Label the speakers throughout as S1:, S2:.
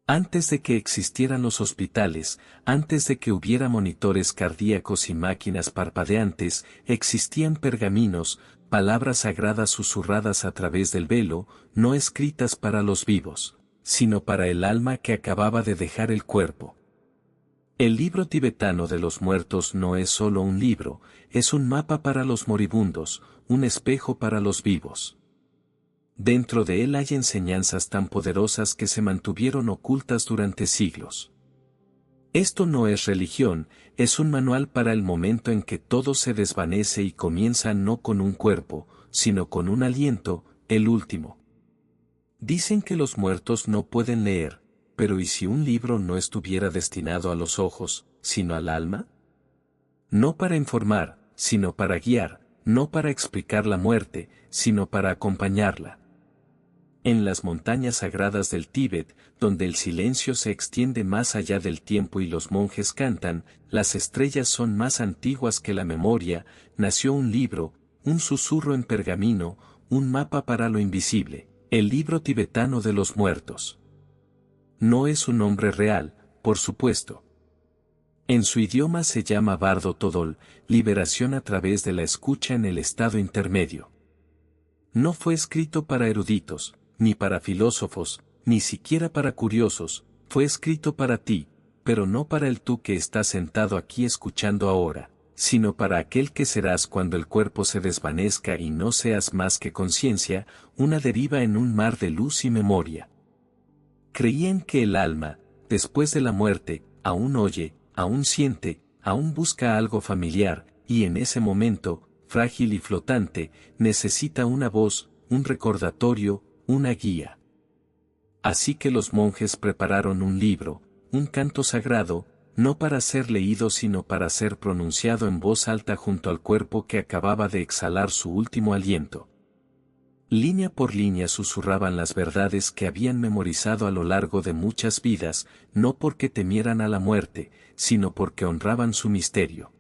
S1: Antes de que existieran los hospitales, antes de que hubiera monitores cardíacos y máquinas parpadeantes, existían pergaminos, palabras sagradas susurradas a través del velo, no escritas para los vivos, sino para el alma que acababa de dejar el cuerpo. El libro tibetano de los muertos no es solo un libro, es un mapa para los moribundos, un espejo para los vivos. Dentro de él hay enseñanzas tan poderosas que se mantuvieron ocultas durante siglos. Esto no es religión, es un manual para el momento en que todo se desvanece y comienza no con un cuerpo, sino con un aliento, el último. Dicen que los muertos no pueden leer, pero ¿y si un libro no estuviera destinado a los ojos, sino al alma? No para informar, sino para guiar, no para explicar la muerte, sino para acompañarla. En las montañas sagradas del Tíbet, donde el silencio se extiende más allá del tiempo y los monjes cantan, las estrellas son más antiguas que la memoria, nació un libro, un susurro en pergamino, un mapa para lo invisible, el libro tibetano de los muertos. No es un nombre real, por supuesto. En su idioma se llama Bardo Todol, liberación a través de la escucha en el estado intermedio. No fue escrito para eruditos, ni para filósofos, ni siquiera para curiosos, fue escrito para ti, pero no para el tú que estás sentado aquí escuchando ahora, sino para aquel que serás cuando el cuerpo se desvanezca y no seas más que conciencia, una deriva en un mar de luz y memoria. Creían que el alma, después de la muerte, aún oye, aún siente, aún busca algo familiar, y en ese momento, frágil y flotante, necesita una voz, un recordatorio, una guía. Así que los monjes prepararon un libro, un canto sagrado, no para ser leído sino para ser pronunciado en voz alta junto al cuerpo que acababa de exhalar su último aliento. Línea por línea susurraban las verdades que habían memorizado a lo largo de muchas vidas, no porque temieran a la muerte, sino porque honraban su misterio.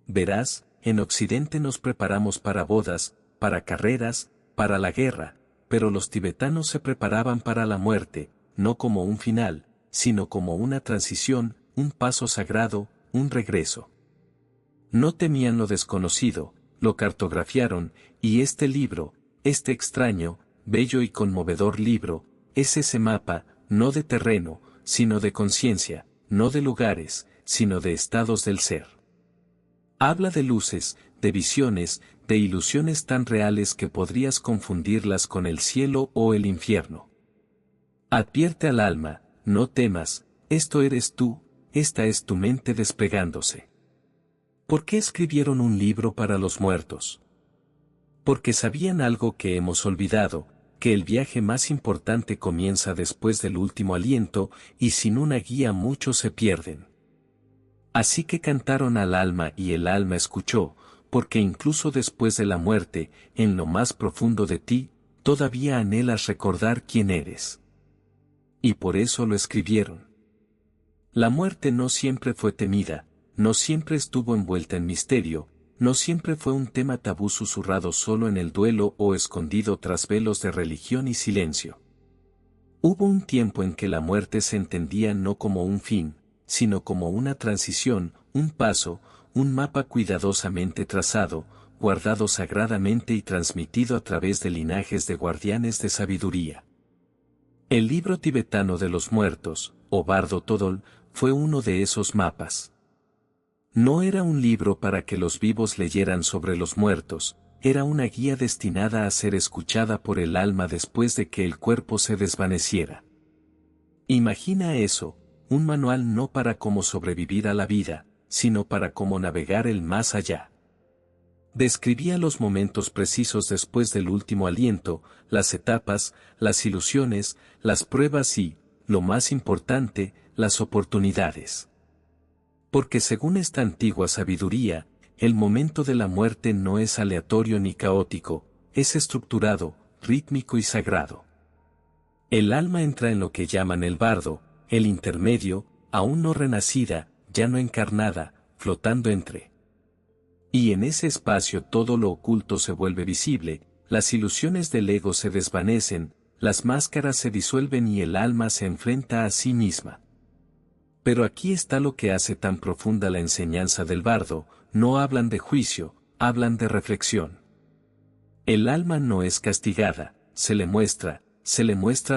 S1: Verás, en Occidente nos preparamos para bodas, para carreras, para la guerra, pero los tibetanos se preparaban para la muerte, no como un final, sino como una transición, un paso sagrado, un regreso. No temían lo desconocido, lo cartografiaron, y este libro, este extraño, bello y conmovedor libro, es ese mapa, no de terreno, sino de conciencia, no de lugares, sino de estados del ser. Habla de luces, de visiones, de ilusiones tan reales que podrías confundirlas con el cielo o el infierno. Advierte al alma, no temas, esto eres tú, esta es tu mente desplegándose. ¿Por qué escribieron un libro para los muertos? Porque sabían algo que hemos olvidado, que el viaje más importante comienza después del último aliento, y sin una guía muchos se pierden. Así que cantaron al alma y el alma escuchó, porque incluso después de la muerte, en lo más profundo de ti, todavía anhelas recordar quién eres. Y por eso lo escribieron. La muerte no siempre fue temida, no siempre estuvo envuelta en misterio, no siempre fue un tema tabú susurrado solo en el duelo o escondido tras velos de religión y silencio. Hubo un tiempo en que la muerte se entendía no como un fin, sino como una transición, un paso, un mapa cuidadosamente trazado, guardado sagradamente y transmitido a través de linajes de guardianes de sabiduría. El libro tibetano de los muertos, o Bardo Todol, fue uno de esos mapas. No era un libro para que los vivos leyeran sobre los muertos, era una guía destinada a ser escuchada por el alma después de que el cuerpo se desvaneciera. Imagina eso, un manual no para cómo sobrevivir a la vida, sino para cómo navegar el más allá. Describía los momentos precisos después del último aliento, las etapas, las ilusiones, las pruebas y, lo más importante, las oportunidades. Porque según esta antigua sabiduría, el momento de la muerte no es aleatorio ni caótico, es estructurado, rítmico y sagrado. El alma entra en lo que llaman el bardo, el intermedio, aún no renacida, ya no encarnada, flotando entre. Y en ese espacio todo lo oculto se vuelve visible, las ilusiones del ego se desvanecen, las máscaras se disuelven y el alma se enfrenta a sí misma. Pero aquí está lo que hace tan profunda la enseñanza del bardo: no hablan de juicio, hablan de reflexión. El alma no es castigada, se le muestra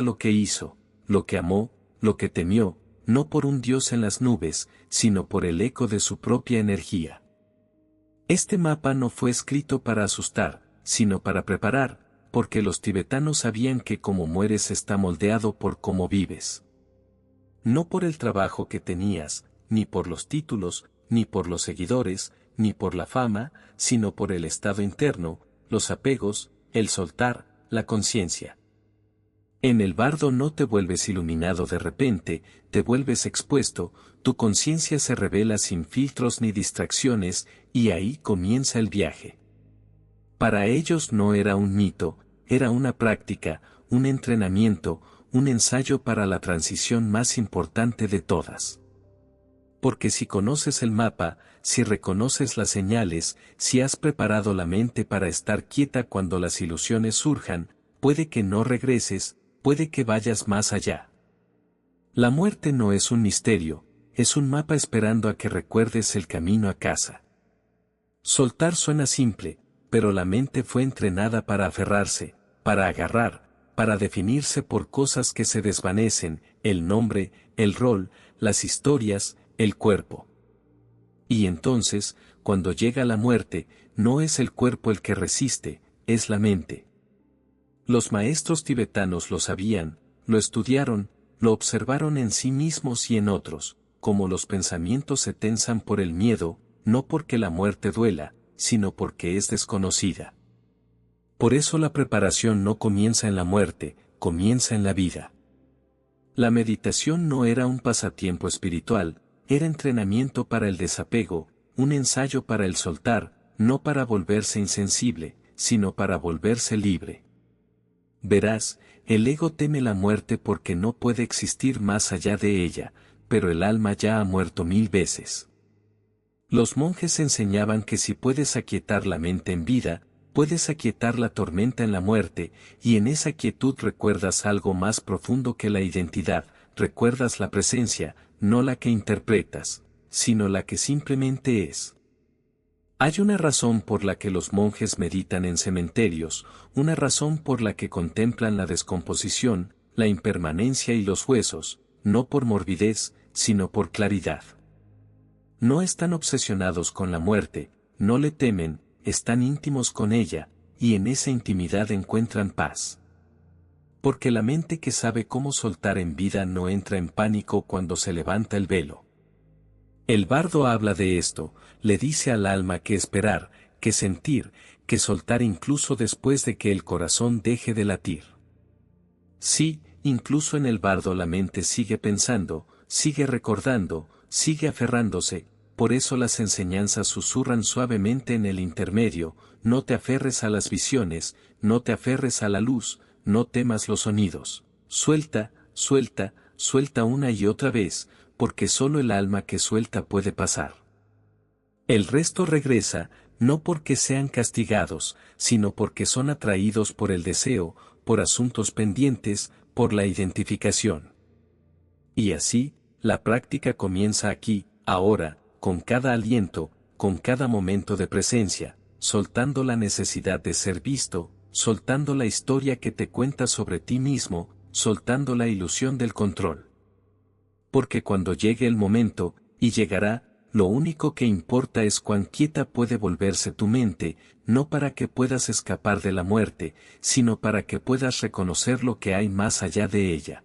S1: lo que hizo, lo que amó, lo que temió, no por un Dios en las nubes, sino por el eco de su propia energía. Este mapa no fue escrito para asustar, sino para preparar, porque los tibetanos sabían que cómo mueres está moldeado por cómo vives. No por el trabajo que tenías, ni por los títulos, ni por los seguidores, ni por la fama, sino por el estado interno, los apegos, el soltar, la conciencia. En el bardo no te vuelves iluminado de repente, te vuelves expuesto, tu conciencia se revela sin filtros ni distracciones, y ahí comienza el viaje. Para ellos no era un mito, era una práctica, un entrenamiento, un ensayo para la transición más importante de todas. Porque si conoces el mapa, si reconoces las señales, si has preparado la mente para estar quieta cuando las ilusiones surjan, puede que no regreses, puede que vayas más allá. La muerte no es un misterio, es un mapa esperando a que recuerdes el camino a casa. Soltar suena simple, pero la mente fue entrenada para aferrarse, para agarrar, para definirse por cosas que se desvanecen: el nombre, el rol, las historias, el cuerpo. Y entonces, cuando llega la muerte, no es el cuerpo el que resiste, es la mente. Los maestros tibetanos lo sabían, lo estudiaron, lo observaron en sí mismos y en otros, como los pensamientos se tensan por el miedo, no porque la muerte duela, sino porque es desconocida. Por eso la preparación no comienza en la muerte, comienza en la vida. La meditación no era un pasatiempo espiritual, era entrenamiento para el desapego, un ensayo para el soltar, no para volverse insensible, sino para volverse libre. Verás, el ego teme la muerte porque no puede existir más allá de ella, pero el alma ya ha muerto 1000 veces. Los monjes enseñaban que si puedes aquietar la mente en vida, puedes aquietar la tormenta en la muerte, y en esa quietud recuerdas algo más profundo que la identidad, recuerdas la presencia, no la que interpretas, sino la que simplemente es. Hay una razón por la que los monjes meditan en cementerios, una razón por la que contemplan la descomposición, la impermanencia y los huesos, no por morbidez, sino por claridad. No están obsesionados con la muerte, no le temen, están íntimos con ella, y en esa intimidad encuentran paz. Porque la mente que sabe cómo soltar en vida no entra en pánico cuando se levanta el velo. El bardo habla de esto, le dice al alma que esperar, que sentir, que soltar incluso después de que el corazón deje de latir. Sí, incluso en el bardo la mente sigue pensando, sigue recordando, sigue aferrándose, por eso las enseñanzas susurran suavemente en el intermedio: no te aferres a las visiones, no te aferres a la luz, no temas los sonidos, suelta, suelta, suelta una y otra vez, porque solo el alma que suelta puede pasar. El resto regresa, no porque sean castigados, sino porque son atraídos por el deseo, por asuntos pendientes, por la identificación. Y así, la práctica comienza aquí, ahora, con cada aliento, con cada momento de presencia, soltando la necesidad de ser visto, soltando la historia que te cuentas sobre ti mismo, soltando la ilusión del control. Porque cuando llegue el momento, y llegará, lo único que importa es cuán quieta puede volverse tu mente, no para que puedas escapar de la muerte, sino para que puedas reconocer lo que hay más allá de ella.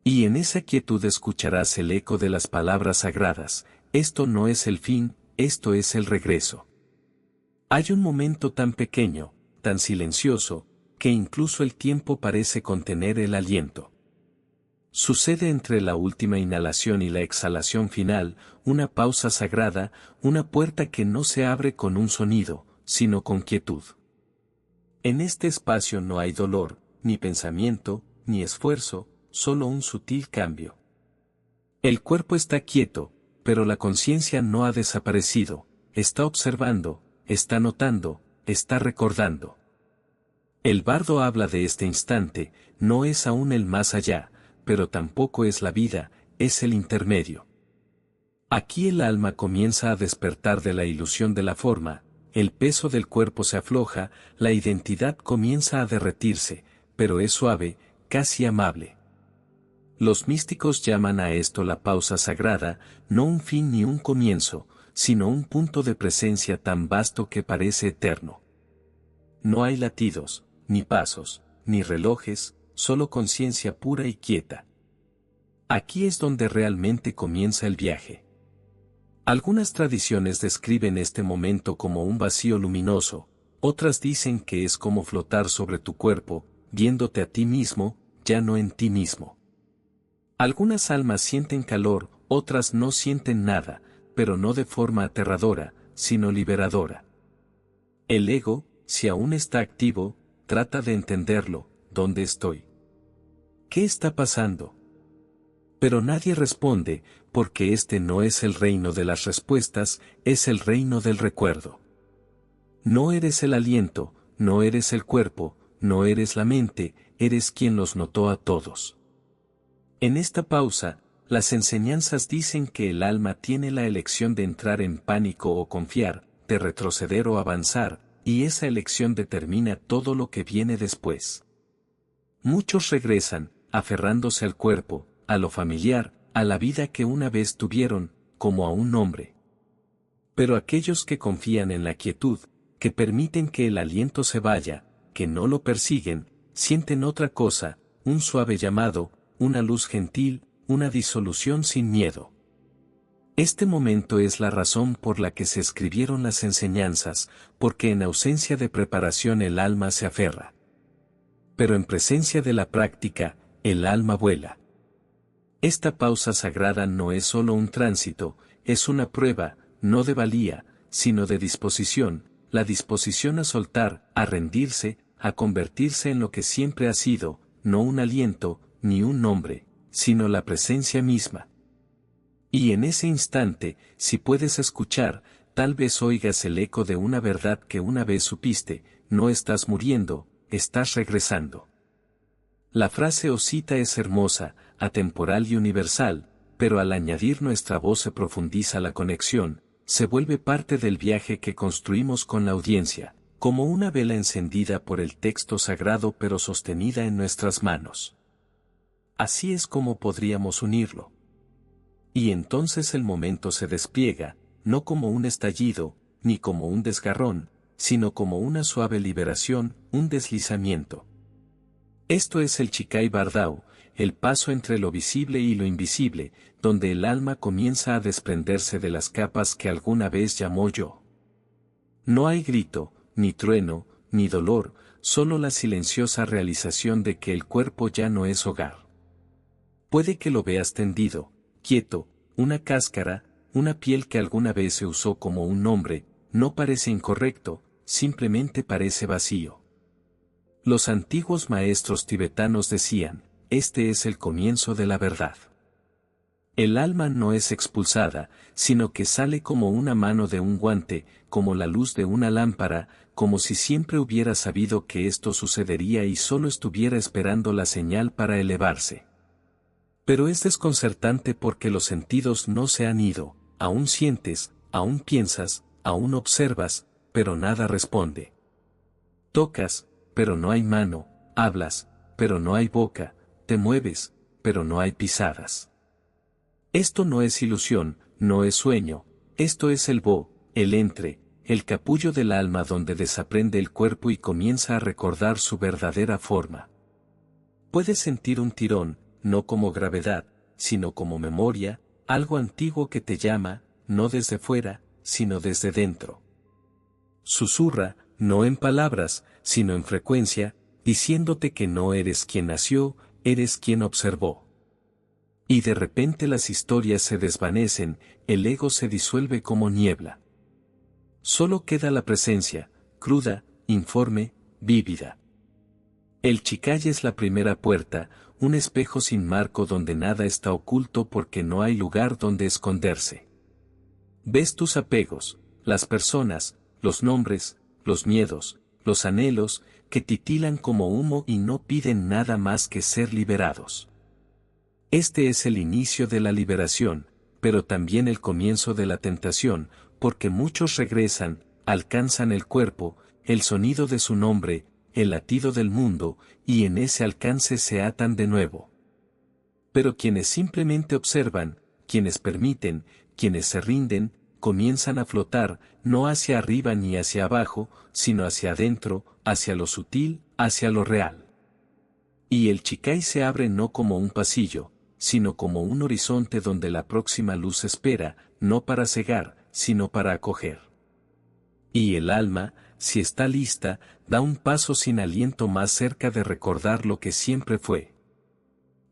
S1: Y en esa quietud escucharás el eco de las palabras sagradas: esto no es el fin, esto es el regreso. Hay un momento tan pequeño, tan silencioso, que incluso el tiempo parece contener el aliento. Sucede entre la última inhalación y la exhalación final, una pausa sagrada, una puerta que no se abre con un sonido, sino con quietud. En este espacio no hay dolor, ni pensamiento, ni esfuerzo, solo un sutil cambio. El cuerpo está quieto, pero la conciencia no ha desaparecido, está observando, está notando, está recordando. El bardo habla de este instante, no es aún el más allá, pero tampoco es la vida, es el intermedio. Aquí el alma comienza a despertar de la ilusión de la forma, el peso del cuerpo se afloja, la identidad comienza a derretirse, pero es suave, casi amable. Los místicos llaman a esto la pausa sagrada, no un fin ni un comienzo, sino un punto de presencia tan vasto que parece eterno. No hay latidos, ni pasos, ni relojes, solo conciencia pura y quieta. Aquí es donde realmente comienza el viaje. Algunas tradiciones describen este momento como un vacío luminoso, otras dicen que es como flotar sobre tu cuerpo, viéndote a ti mismo, ya no en ti mismo. Algunas almas sienten calor, otras no sienten nada, pero no de forma aterradora, sino liberadora. El ego, si aún está activo, trata de entenderlo, ¿dónde estoy? ¿Qué está pasando? Pero nadie responde, porque este no es el reino de las respuestas, es el reino del recuerdo. No eres el aliento, no eres el cuerpo, no eres la mente, eres quien los notó a todos. En esta pausa, las enseñanzas dicen que el alma tiene la elección de entrar en pánico o confiar, de retroceder o avanzar, y esa elección determina todo lo que viene después. Muchos regresan, aferrándose al cuerpo, a lo familiar, a la vida que una vez tuvieron, como a un nombre. Pero aquellos que confían en la quietud, que permiten que el aliento se vaya, que no lo persiguen, sienten otra cosa, un suave llamado, una luz gentil, una disolución sin miedo. Este momento es la razón por la que se escribieron las enseñanzas, porque en ausencia de preparación el alma se aferra. Pero en presencia de la práctica, el alma vuela. Esta pausa sagrada no es solo un tránsito, es una prueba, no de valía, sino de disposición, la disposición a soltar, a rendirse, a convertirse en lo que siempre ha sido, no un aliento, ni un nombre, sino la presencia misma. Y en ese instante, si puedes escuchar, tal vez oigas el eco de una verdad que una vez supiste, no estás muriendo, estás regresando. La frase o cita es hermosa, atemporal y universal, pero al añadir nuestra voz se profundiza la conexión, se vuelve parte del viaje que construimos con la audiencia, como una vela encendida por el texto sagrado pero sostenida en nuestras manos. Así es como podríamos unirlo. Y entonces el momento se despliega, no como un estallido, ni como un desgarrón, sino como una suave liberación, un deslizamiento. Esto es el Chikai Bardao, el paso entre lo visible y lo invisible, donde el alma comienza a desprenderse de las capas que alguna vez llamó yo. No hay grito, ni trueno, ni dolor, solo la silenciosa realización de que el cuerpo ya no es hogar. Puede que lo veas tendido, quieto, una cáscara, una piel que alguna vez se usó como un nombre, no parece incorrecto, simplemente parece vacío. Los antiguos maestros tibetanos decían, este es el comienzo de la verdad. El alma no es expulsada, sino que sale como una mano de un guante, como la luz de una lámpara, como si siempre hubiera sabido que esto sucedería y solo estuviera esperando la señal para elevarse. Pero es desconcertante porque los sentidos no se han ido, aún sientes, aún piensas, aún observas, pero nada responde. Tocas, pero no hay mano, hablas, pero no hay boca, te mueves, pero no hay pisadas. Esto no es ilusión, no es sueño, esto es el bo, el entre, el capullo del alma donde desaprende el cuerpo y comienza a recordar su verdadera forma. Puedes sentir un tirón, no como gravedad, sino como memoria, algo antiguo que te llama, no desde fuera, sino desde dentro. Susurra, no en palabras, sino en frecuencia, diciéndote que no eres quien nació, eres quien observó. Y de repente las historias se desvanecen, el ego se disuelve como niebla. Solo queda la presencia, cruda, informe, vívida. El Chikai es la primera puerta, un espejo sin marco donde nada está oculto porque no hay lugar donde esconderse. Ves tus apegos, las personas, los nombres, los miedos, los anhelos, que titilan como humo y no piden nada más que ser liberados. Este es el inicio de la liberación, pero también el comienzo de la tentación, porque muchos regresan, alcanzan el cuerpo, el sonido de su nombre, el latido del mundo, y en ese alcance se atan de nuevo. Pero quienes simplemente observan, quienes permiten, quienes se rinden, comienzan a flotar, no hacia arriba ni hacia abajo, sino hacia adentro, hacia lo sutil, hacia lo real. Y el Chikai se abre no como un pasillo, sino como un horizonte donde la próxima luz espera, no para cegar, sino para acoger. Y el alma, si está lista, da un paso sin aliento más cerca de recordar lo que siempre fue.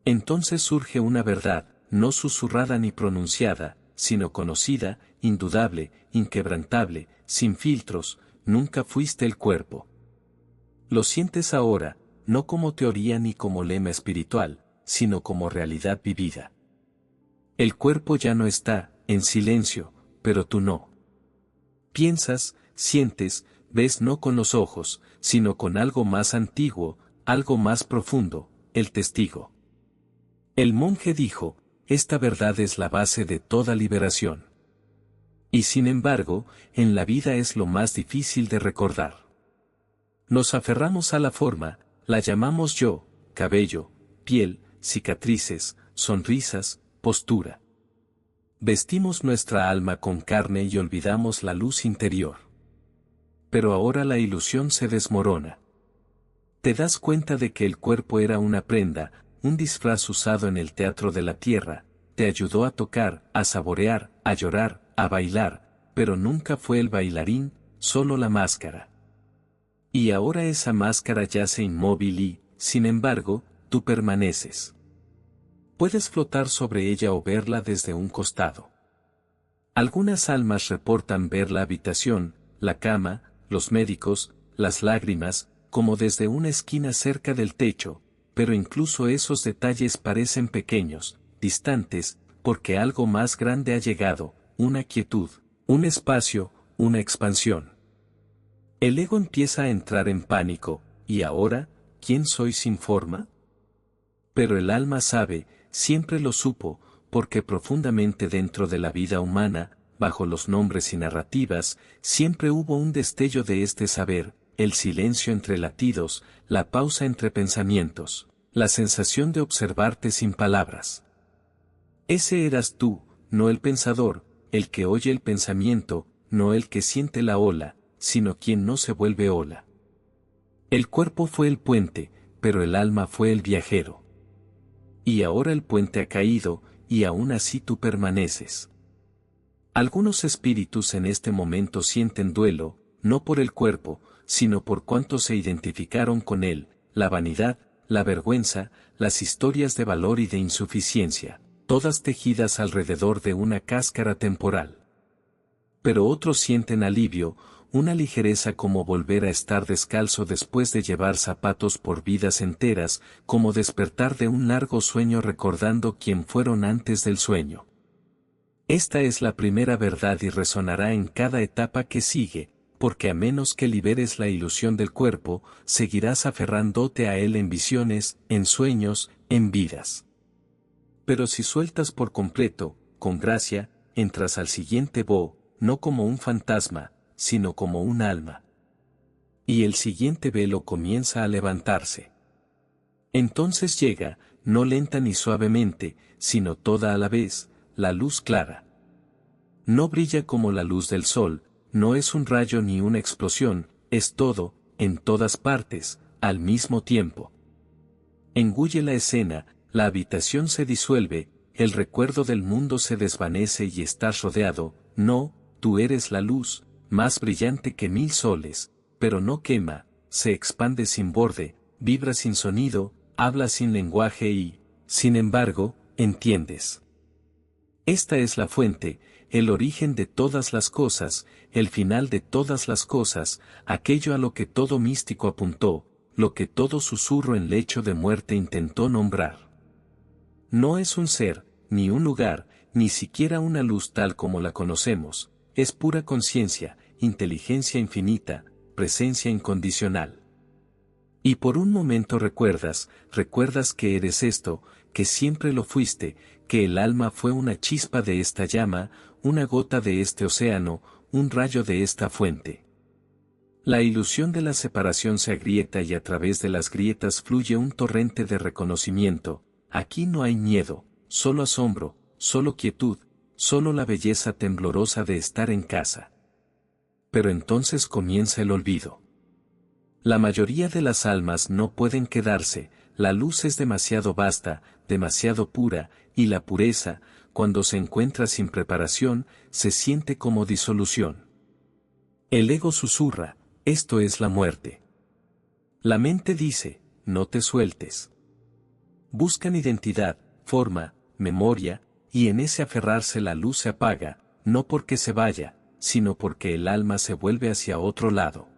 S1: Entonces surge una verdad, no susurrada ni pronunciada, sino conocida, indudable, inquebrantable, sin filtros: nunca fuiste el cuerpo. Lo sientes ahora, no como teoría ni como lema espiritual, sino como realidad vivida. El cuerpo ya no está, en silencio, pero tú no. Piensas, sientes, ves no con los ojos, sino con algo más antiguo, algo más profundo, el testigo. El monje dijo: esta verdad es la base de toda liberación. Y sin embargo, en la vida es lo más difícil de recordar. Nos aferramos a la forma, la llamamos yo, cabello, piel, cicatrices, sonrisas, postura. Vestimos nuestra alma con carne y olvidamos la luz interior. Pero ahora la ilusión se desmorona. Te das cuenta de que el cuerpo era una prenda, un disfraz usado en el teatro de la tierra, te ayudó a tocar, a saborear, a llorar, a bailar, pero nunca fue el bailarín, solo la máscara. Y ahora esa máscara yace inmóvil y, sin embargo, tú permaneces. Puedes flotar sobre ella o verla desde un costado. Algunas almas reportan ver la habitación, la cama, los médicos, las lágrimas, como desde una esquina cerca del techo, pero incluso esos detalles parecen pequeños, distantes, porque algo más grande ha llegado, una quietud, un espacio, una expansión. El ego empieza a entrar en pánico: ¿y ahora, quién soy sin forma? Pero el alma sabe, siempre lo supo, porque profundamente dentro de la vida humana, bajo los nombres y narrativas, siempre hubo un destello de este saber: el silencio entre latidos, la pausa entre pensamientos, la sensación de observarte sin palabras. Ese eras tú, no el pensador, el que oye el pensamiento, no el que siente la ola, sino quien no se vuelve ola. El cuerpo fue el puente, pero el alma fue el viajero. Y ahora el puente ha caído, y aún así tú permaneces. Algunos espíritus en este momento sienten duelo, no por el cuerpo, sino por cuanto se identificaron con él, la vanidad, la vergüenza, las historias de valor y de insuficiencia, todas tejidas alrededor de una cáscara temporal. Pero otros sienten alivio, una ligereza, como volver a estar descalzo después de llevar zapatos por vidas enteras, como despertar de un largo sueño recordando quién fueron antes del sueño. Esta es la primera verdad y resonará en cada etapa que sigue, porque a menos que liberes la ilusión del cuerpo, seguirás aferrándote a él en visiones, en sueños, en vidas. Pero si sueltas por completo, con gracia, entras al siguiente bo, no como un fantasma, sino como un alma. Y el siguiente velo comienza a levantarse. Entonces llega, no lenta ni suavemente, sino toda a la vez, la luz clara. No brilla como la luz del sol, no es un rayo ni una explosión, es todo, en todas partes, al mismo tiempo. Engulle la escena, la habitación se disuelve, el recuerdo del mundo se desvanece y estás rodeado. No, tú eres la luz, más brillante que 1000 soles, pero no quema, se expande sin borde, vibra sin sonido, habla sin lenguaje y, sin embargo, entiendes. Esta es la fuente, el origen de todas las cosas, el final de todas las cosas, aquello a lo que todo místico apuntó, lo que todo susurro en lecho de muerte intentó nombrar. No es un ser, ni un lugar, ni siquiera una luz tal como la conocemos, es pura conciencia, inteligencia infinita, presencia incondicional. Y por un momento recuerdas que eres esto, que siempre lo fuiste, que el alma fue una chispa de esta llama, una gota de este océano, un rayo de esta fuente. La ilusión de la separación se agrieta y a través de las grietas fluye un torrente de reconocimiento. Aquí no hay miedo, solo asombro, solo quietud, solo la belleza temblorosa de estar en casa. Pero entonces comienza el olvido. La mayoría de las almas no pueden quedarse, la luz es demasiado vasta, demasiado pura, y la pureza, cuando se encuentra sin preparación, se siente como disolución. El ego susurra, esto es la muerte. La mente dice, no te sueltes. Buscan identidad, forma, memoria, y en ese aferrarse la luz se apaga, no porque se vaya, sino porque el alma se vuelve hacia otro lado.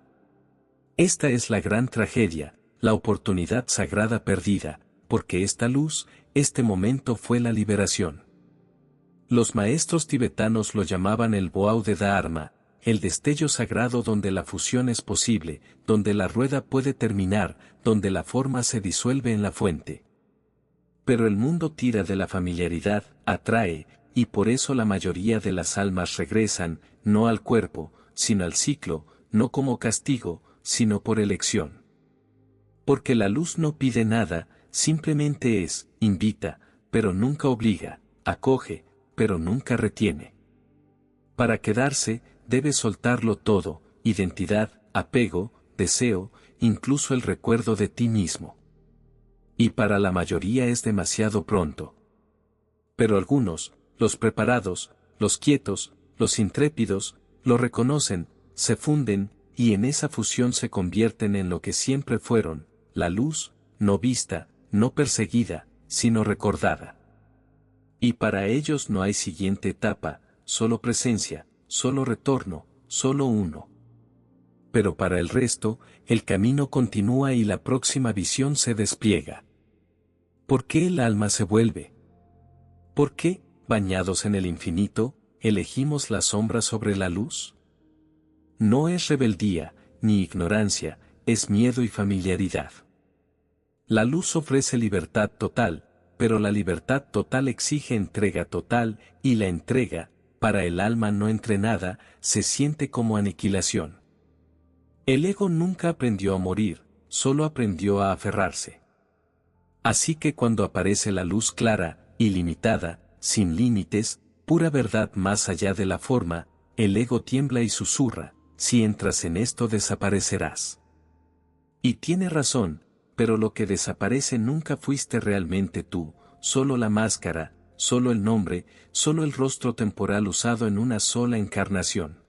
S1: Esta es la gran tragedia, la oportunidad sagrada perdida, porque esta luz, este momento fue la liberación. Los maestros tibetanos lo llamaban el Boao de Dharma, el destello sagrado donde la fusión es posible, donde la rueda puede terminar, donde la forma se disuelve en la fuente. Pero el mundo tira de la familiaridad, atrae, y por eso la mayoría de las almas regresan, no al cuerpo, sino al ciclo, no como castigo, sino por elección. Porque la luz no pide nada, simplemente es, invita, pero nunca obliga, acoge, pero nunca retiene. Para quedarse, debes soltarlo todo, identidad, apego, deseo, incluso el recuerdo de ti mismo. Y para la mayoría es demasiado pronto. Pero algunos, los preparados, los quietos, los intrépidos, lo reconocen, se funden, y en esa fusión se convierten en lo que siempre fueron, la luz, no vista, no perseguida, sino recordada. Y para ellos no hay siguiente etapa, solo presencia, solo retorno, solo uno. Pero para el resto, el camino continúa y la próxima visión se despliega. ¿Por qué el alma se vuelve? ¿Por qué, bañados en el infinito, elegimos la sombra sobre la luz? No es rebeldía, ni ignorancia, es miedo y familiaridad. La luz ofrece libertad total, pero la libertad total exige entrega total, y la entrega, para el alma no entrenada, se siente como aniquilación. El ego nunca aprendió a morir, solo aprendió a aferrarse. Así que cuando aparece la luz clara, ilimitada, sin límites, pura verdad más allá de la forma, el ego tiembla y susurra, si entras en esto desaparecerás. Y tiene razón, pero lo que desaparece nunca fuiste realmente tú, solo la máscara, solo el nombre, solo el rostro temporal usado en una sola encarnación.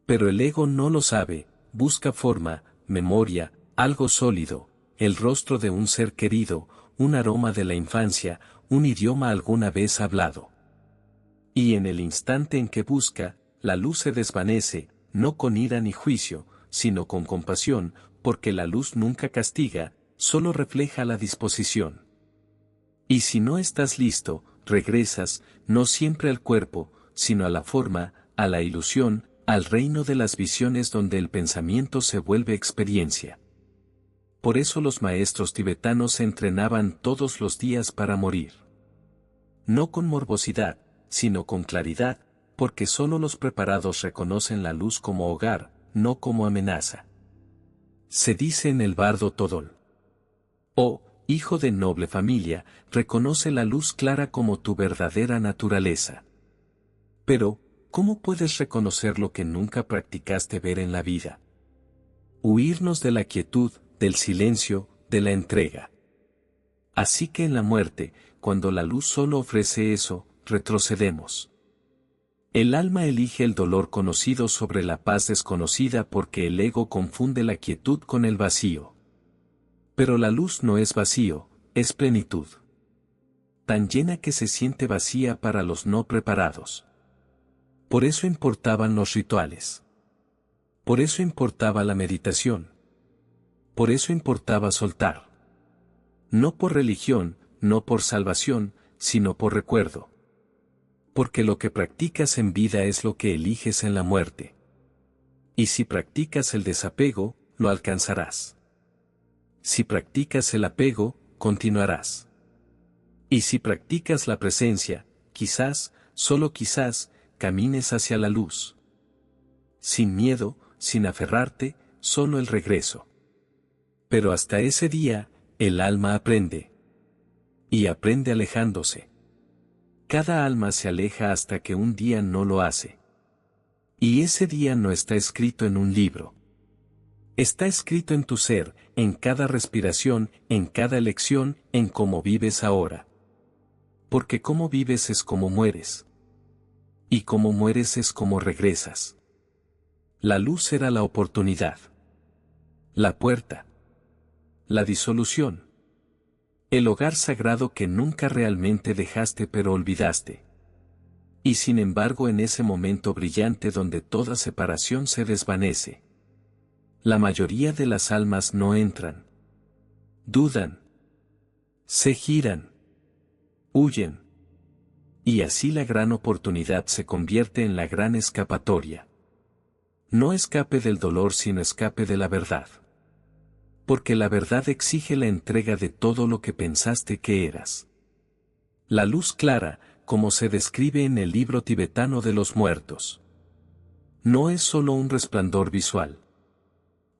S1: Pero el ego no lo sabe, busca forma, memoria, algo sólido, el rostro de un ser querido, un aroma de la infancia, un idioma alguna vez hablado. Y en el instante en que busca, la luz se desvanece, no con ira ni juicio, sino con compasión, porque la luz nunca castiga, solo refleja la disposición. Y si no estás listo, regresas, no siempre al cuerpo, sino a la forma, a la ilusión, al reino de las visiones donde el pensamiento se vuelve experiencia. Por eso los maestros tibetanos se entrenaban todos los días para morir. No con morbosidad, sino con claridad, porque solo los preparados reconocen la luz como hogar, no como amenaza. Se dice en el bardo Todol: oh, hijo de noble familia, reconoce la luz clara como tu verdadera naturaleza. Pero, ¿cómo puedes reconocer lo que nunca practicaste ver en la vida? Huirnos de la quietud, del silencio, de la entrega. Así que en la muerte, cuando la luz solo ofrece eso, retrocedemos. El alma elige el dolor conocido sobre la paz desconocida porque el ego confunde la quietud con el vacío. Pero la luz no es vacío, es plenitud. Tan llena que se siente vacía para los no preparados. Por eso importaban los rituales. Por eso importaba la meditación. Por eso importaba soltar. No por religión, no por salvación, sino por recuerdo. Porque lo que practicas en vida es lo que eliges en la muerte. Y si practicas el desapego, lo alcanzarás. Si practicas el apego, continuarás. Y si practicas la presencia, quizás, solo quizás, camines hacia la luz. Sin miedo, sin aferrarte, solo el regreso. Pero hasta ese día, el alma aprende. Y aprende alejándose. Cada alma se aleja hasta que un día no lo hace. Y ese día no está escrito en un libro. Está escrito en tu ser, en cada respiración, en cada elección, en cómo vives ahora. Porque cómo vives es como mueres. Y cómo mueres es como regresas. La luz era la oportunidad. La puerta. La disolución. El hogar sagrado que nunca realmente dejaste pero olvidaste. Y sin embargo en ese momento brillante donde toda separación se desvanece. La mayoría de las almas no entran. Dudan. Se giran. Huyen. Y así la gran oportunidad se convierte en la gran escapatoria. No escape del dolor sino escape de la verdad. Porque la verdad exige la entrega de todo lo que pensaste que eras. La luz clara, como se describe en el libro tibetano de los muertos. No es solo un resplandor visual.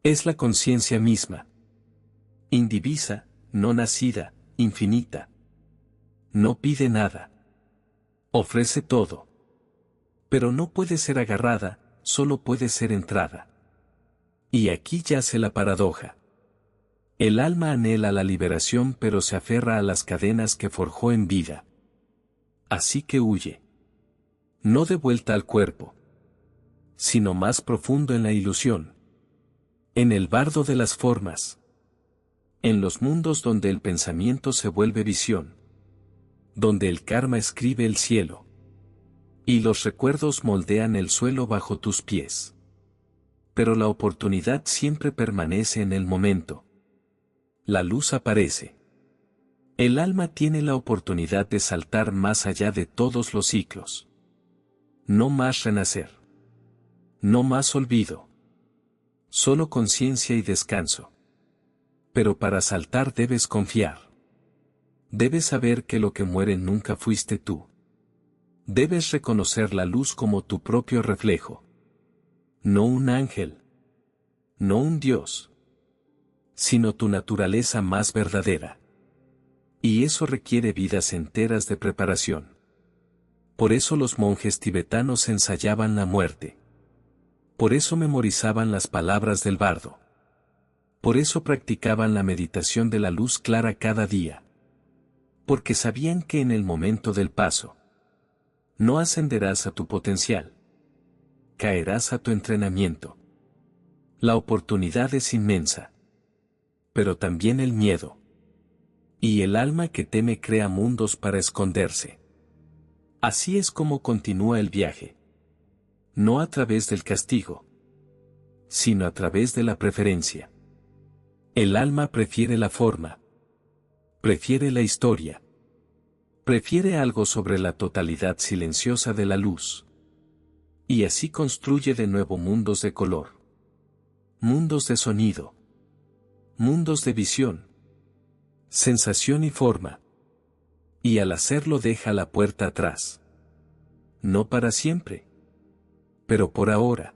S1: Es la conciencia misma. Indivisa, no nacida, infinita. No pide nada. Ofrece todo. Pero no puede ser agarrada, solo puede ser entrada. Y aquí yace la paradoja. El alma anhela la liberación pero se aferra a las cadenas que forjó en vida. Así que huye. No de vuelta al cuerpo. Sino más profundo en la ilusión. En el bardo de las formas. En los mundos donde el pensamiento se vuelve visión. Donde el karma escribe el cielo. Y los recuerdos moldean el suelo bajo tus pies. Pero la oportunidad siempre permanece en el momento. La luz aparece. El alma tiene la oportunidad de saltar más allá de todos los ciclos. No más renacer. No más olvido. Solo conciencia y descanso. Pero para saltar debes confiar. Debes saber que lo que muere nunca fuiste tú. Debes reconocer la luz como tu propio reflejo. No un ángel. No un Dios. Sino tu naturaleza más verdadera. Y eso requiere vidas enteras de preparación. Por eso los monjes tibetanos ensayaban la muerte. Por eso memorizaban las palabras del bardo. Por eso practicaban la meditación de la luz clara cada día. Porque sabían que en el momento del paso, no ascenderás a tu potencial. Caerás a tu entrenamiento. La oportunidad es inmensa. Pero también el miedo. Y el alma que teme crea mundos para esconderse. Así es como continúa el viaje. No a través del castigo, sino a través de la preferencia. El alma prefiere la forma. Prefiere la historia. Prefiere algo sobre la totalidad silenciosa de la luz. Y así construye de nuevo mundos de color. Mundos de sonido. Mundos de visión. Sensación y forma. Y al hacerlo deja la puerta atrás. No para siempre. Pero por ahora.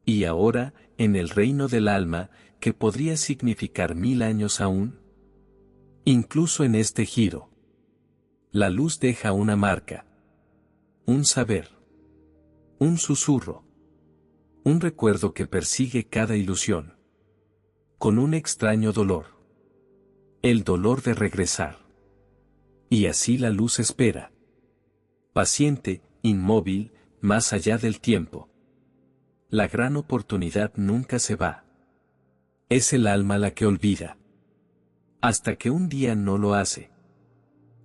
S1: Y ahora, en el reino del alma, que podría significar 1000 años aún. Incluso en este giro. La luz deja una marca. Un saber. Un susurro. Un recuerdo que persigue cada ilusión. Con un extraño dolor. El dolor de regresar. Y así la luz espera. Paciente, inmóvil, más allá del tiempo. La gran oportunidad nunca se va. Es el alma la que olvida. Hasta que un día no lo hace.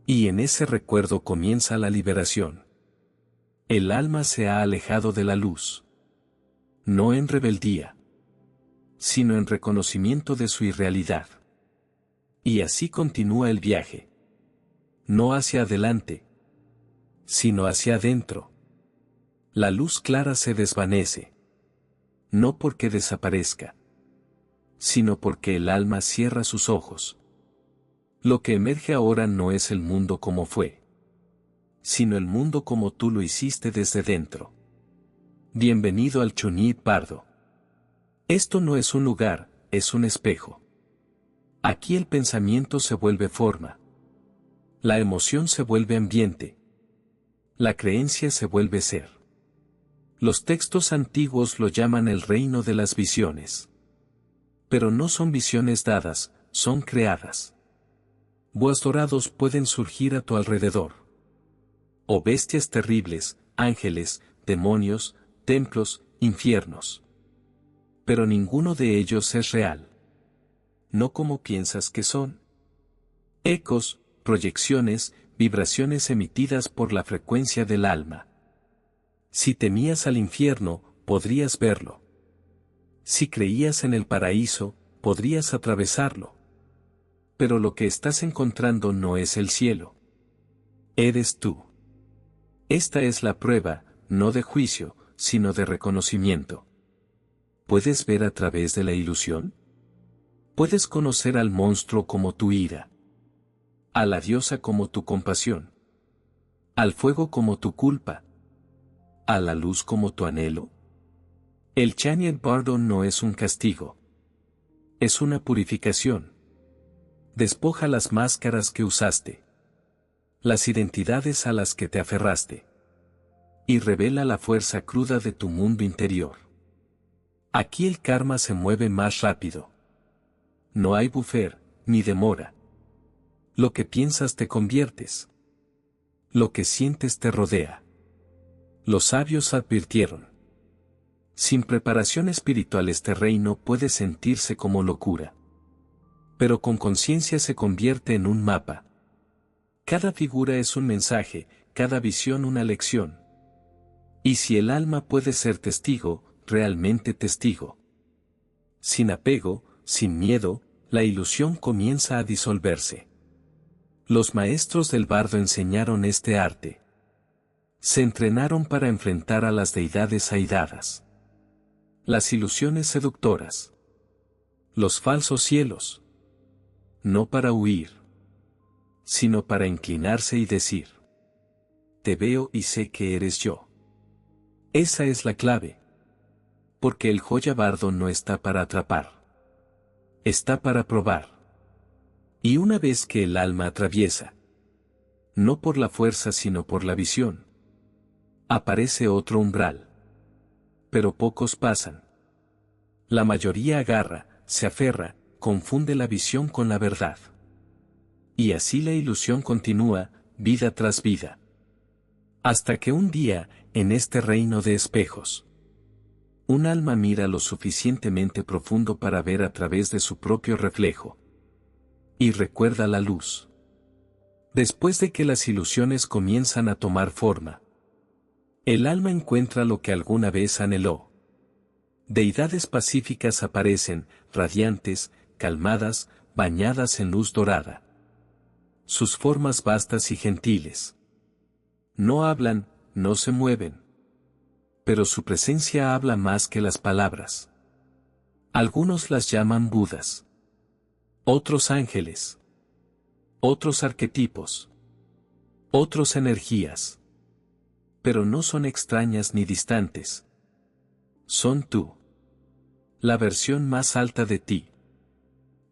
S1: Y en ese recuerdo comienza la liberación. El alma se ha alejado de la luz. No en rebeldía. Sino en reconocimiento de su irrealidad. Y así continúa el viaje. No hacia adelante. Sino hacia adentro. La luz clara se desvanece. No porque desaparezca. sino porque el alma cierra sus ojos. Lo que emerge ahora no es el mundo como fue, sino el mundo como tú lo hiciste desde dentro. Bienvenido al Chunit Pardo. Esto no es un lugar, es un espejo. Aquí el pensamiento se vuelve forma. La emoción se vuelve ambiente. La creencia se vuelve ser. Los textos antiguos lo llaman el reino de las visiones. Pero no son visiones dadas, son creadas. Búhos dorados pueden surgir a tu alrededor. O bestias terribles, ángeles, demonios, templos, infiernos. Pero ninguno de ellos es real. No como piensas que son. Ecos, proyecciones, vibraciones emitidas por la frecuencia del alma. Si temías al infierno, podrías verlo. Si creías en el paraíso, podrías atravesarlo. Pero lo que estás encontrando no es el cielo. Eres tú. Esta es la prueba, no de juicio, sino de reconocimiento. ¿Puedes ver a través de la ilusión? Puedes conocer al monstruo como tu ira, a la diosa como tu compasión, al fuego como tu culpa, a la luz como tu anhelo. El Chunit Pardo no es un castigo. Es una purificación. Despoja las máscaras que usaste, las identidades a las que te aferraste, y revela la fuerza cruda de tu mundo interior. Aquí el karma se mueve más rápido. No hay buffer, ni demora. Lo que piensas te conviertes. Lo que sientes te rodea. Los sabios advirtieron. Sin preparación espiritual este reino puede sentirse como locura. Pero con conciencia se convierte en un mapa. Cada figura es un mensaje, cada visión una lección. Y si el alma puede ser testigo, realmente testigo. Sin apego, sin miedo, la ilusión comienza a disolverse. Los maestros del bardo enseñaron este arte. Se entrenaron para enfrentar a las deidades airadas. Las ilusiones seductoras. Los falsos cielos. No para huir, sino para inclinarse y decir: te veo y sé que eres yo. Esa es la clave. Porque el joya bardo no está para atrapar. Está para probar. Y una vez que el alma atraviesa, no por la fuerza sino por la visión, aparece otro umbral. Pero pocos pasan. La mayoría agarra, se aferra, confunde la visión con la verdad. Y así la ilusión continúa, vida tras vida. Hasta que un día, en este reino de espejos, un alma mira lo suficientemente profundo para ver a través de su propio reflejo. Y recuerda la luz. Después de que las ilusiones comienzan a tomar forma, el alma encuentra lo que alguna vez anheló. Deidades pacíficas aparecen, radiantes, calmadas, bañadas en luz dorada. Sus formas vastas y gentiles. No hablan, no se mueven. Pero su presencia habla más que las palabras. Algunos las llaman Budas. Otros ángeles. Otros arquetipos. Otros energías. Pero no son extrañas ni distantes. Son tú. La versión más alta de ti.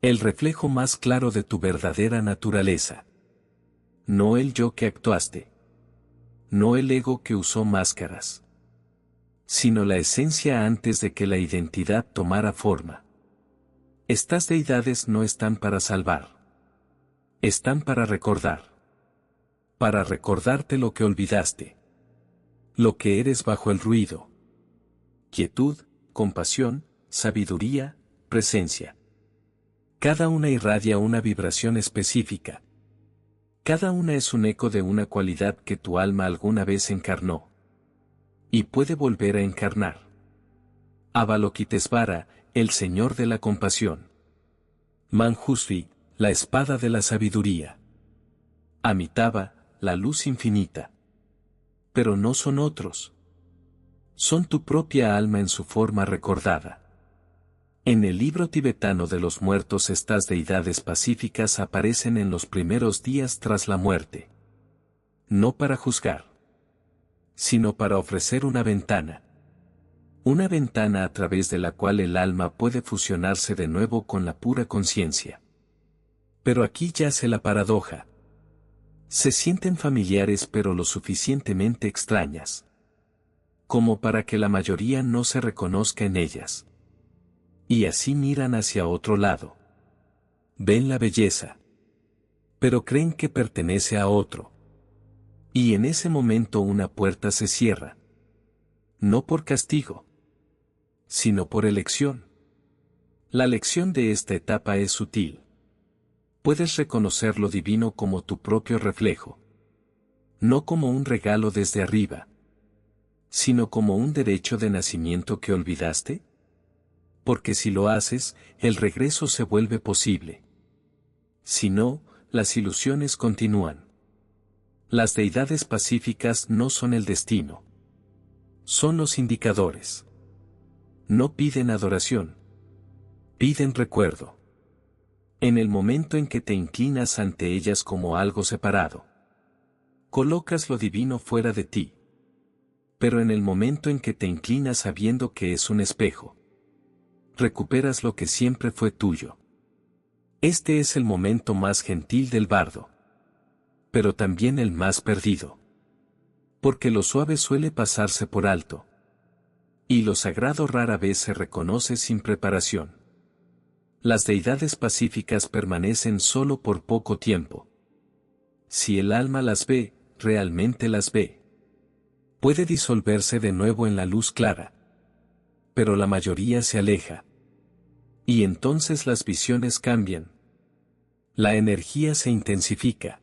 S1: El reflejo más claro de tu verdadera naturaleza. No el yo que actuaste. No el ego que usó máscaras. Sino la esencia antes de que la identidad tomara forma. Estas deidades no están para salvar. Están para recordar. Para recordarte lo que olvidaste. Lo que eres bajo el ruido. Quietud, compasión, sabiduría, presencia. Cada una irradia una vibración específica. Cada una es un eco de una cualidad que tu alma alguna vez encarnó. Y puede volver a encarnar. Avalokitesvara, el Señor de la compasión. Manjushri, la espada de la sabiduría. Amitabha, la luz infinita. Pero no son otros. Son tu propia alma en su forma recordada. En el libro tibetano de los muertos estas deidades pacíficas aparecen en los primeros días tras la muerte. No para juzgar, sino para ofrecer una ventana. Una ventana a través de la cual el alma puede fusionarse de nuevo con la pura conciencia. Pero aquí yace la paradoja. Se sienten familiares pero lo suficientemente extrañas, como para que la mayoría no se reconozca en ellas. Y así miran hacia otro lado. Ven la belleza, pero creen que pertenece a otro. Y en ese momento una puerta se cierra. No por castigo, sino por elección. La lección de esta etapa es sutil. Puedes reconocer lo divino como tu propio reflejo. No como un regalo desde arriba, sino como un derecho de nacimiento que olvidaste. Porque si lo haces, el regreso se vuelve posible. Si no, las ilusiones continúan. Las deidades pacíficas no son el destino. Son los indicadores. No piden adoración. Piden recuerdo. En el momento en que te inclinas ante ellas como algo separado, colocas lo divino fuera de ti. Pero en el momento en que te inclinas sabiendo que es un espejo, recuperas lo que siempre fue tuyo. Este es el momento más gentil del bardo, pero también el más perdido. Porque lo suave suele pasarse por alto, y lo sagrado rara vez se reconoce sin preparación. Las deidades pacíficas permanecen solo por poco tiempo. Si el alma las ve, realmente las ve. Puede disolverse de nuevo en la luz clara, pero la mayoría se aleja. Y entonces las visiones cambian. La energía se intensifica.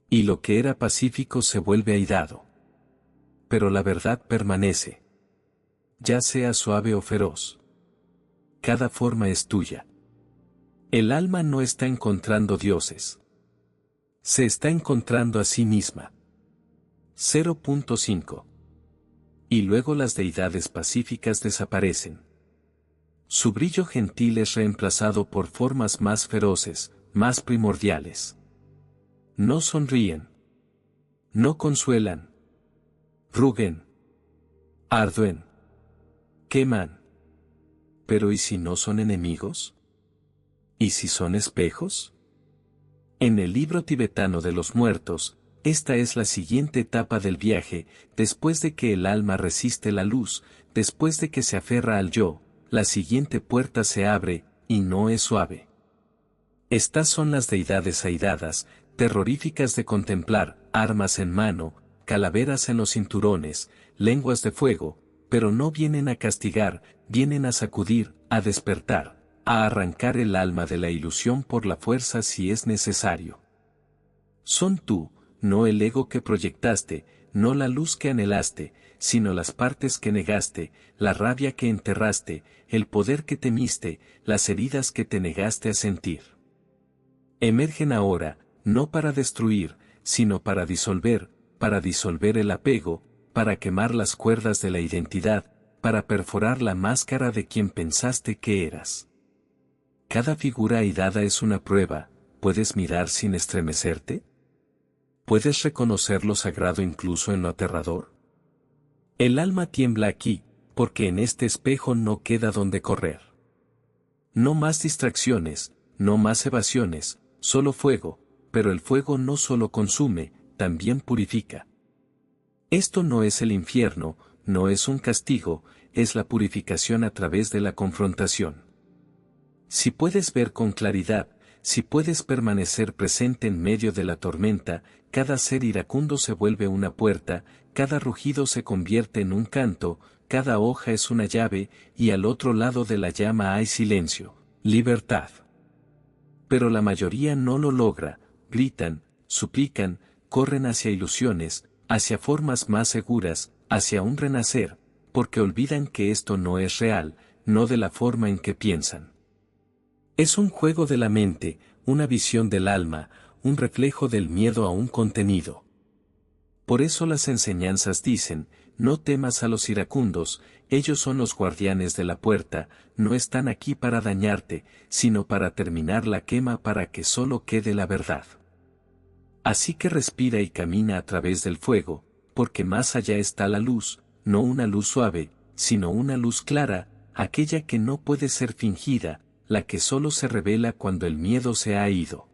S1: Y lo que era pacífico se vuelve airado. Pero la verdad permanece. Ya sea suave o feroz. Cada forma es tuya. El alma no está encontrando dioses. Se está encontrando a sí misma. 0.5. Y luego las deidades pacíficas desaparecen. Su brillo gentil es reemplazado por formas más feroces, más primordiales. No sonríen. No consuelan. Rugen. Arduen. Queman. Pero ¿y si no son enemigos? ¿Y si son espejos? En el libro tibetano de los muertos, esta es la siguiente etapa del viaje, después de que el alma resiste la luz, después de que se aferra al yo, la siguiente puerta se abre, y no es suave. Estas son las deidades airadas, terroríficas de contemplar, armas en mano, calaveras en los cinturones, lenguas de fuego, pero no vienen a castigar, vienen a sacudir, a despertar, a arrancar el alma de la ilusión por la fuerza si es necesario. Son tú, no el ego que proyectaste, no la luz que anhelaste, sino las partes que negaste, la rabia que enterraste, el poder que temiste, las heridas que te negaste a sentir. Emergen ahora, no para destruir, sino para disolver el apego, para quemar las cuerdas de la identidad, para perforar la máscara de quien pensaste que eras. Cada figura airada es una prueba, ¿puedes mirar sin estremecerte? ¿Puedes reconocer lo sagrado incluso en lo aterrador? El alma tiembla aquí, porque en este espejo no queda donde correr. No más distracciones, no más evasiones, solo fuego, pero el fuego no solo consume, también purifica. Esto no es el infierno, no es un castigo, es la purificación a través de la confrontación. Si puedes ver con claridad, si puedes permanecer presente en medio de la tormenta, cada ser iracundo se vuelve una puerta, cada rugido se convierte en un canto, cada hoja es una llave, y al otro lado de la llama hay silencio, libertad. Pero la mayoría no lo logra, gritan, suplican, corren hacia ilusiones, hacia formas más seguras, hacia un renacer, porque olvidan que esto no es real, no de la forma en que piensan. Es un juego de la mente, una visión del alma, un reflejo del miedo a un contenido. Por eso las enseñanzas dicen, no temas a los iracundos, ellos son los guardianes de la puerta, no están aquí para dañarte, sino para terminar la quema para que solo quede la verdad. Así que respira y camina a través del fuego, porque más allá está la luz, no una luz suave, sino una luz clara, aquella que no puede ser fingida, la que solo se revela cuando el miedo se ha ido.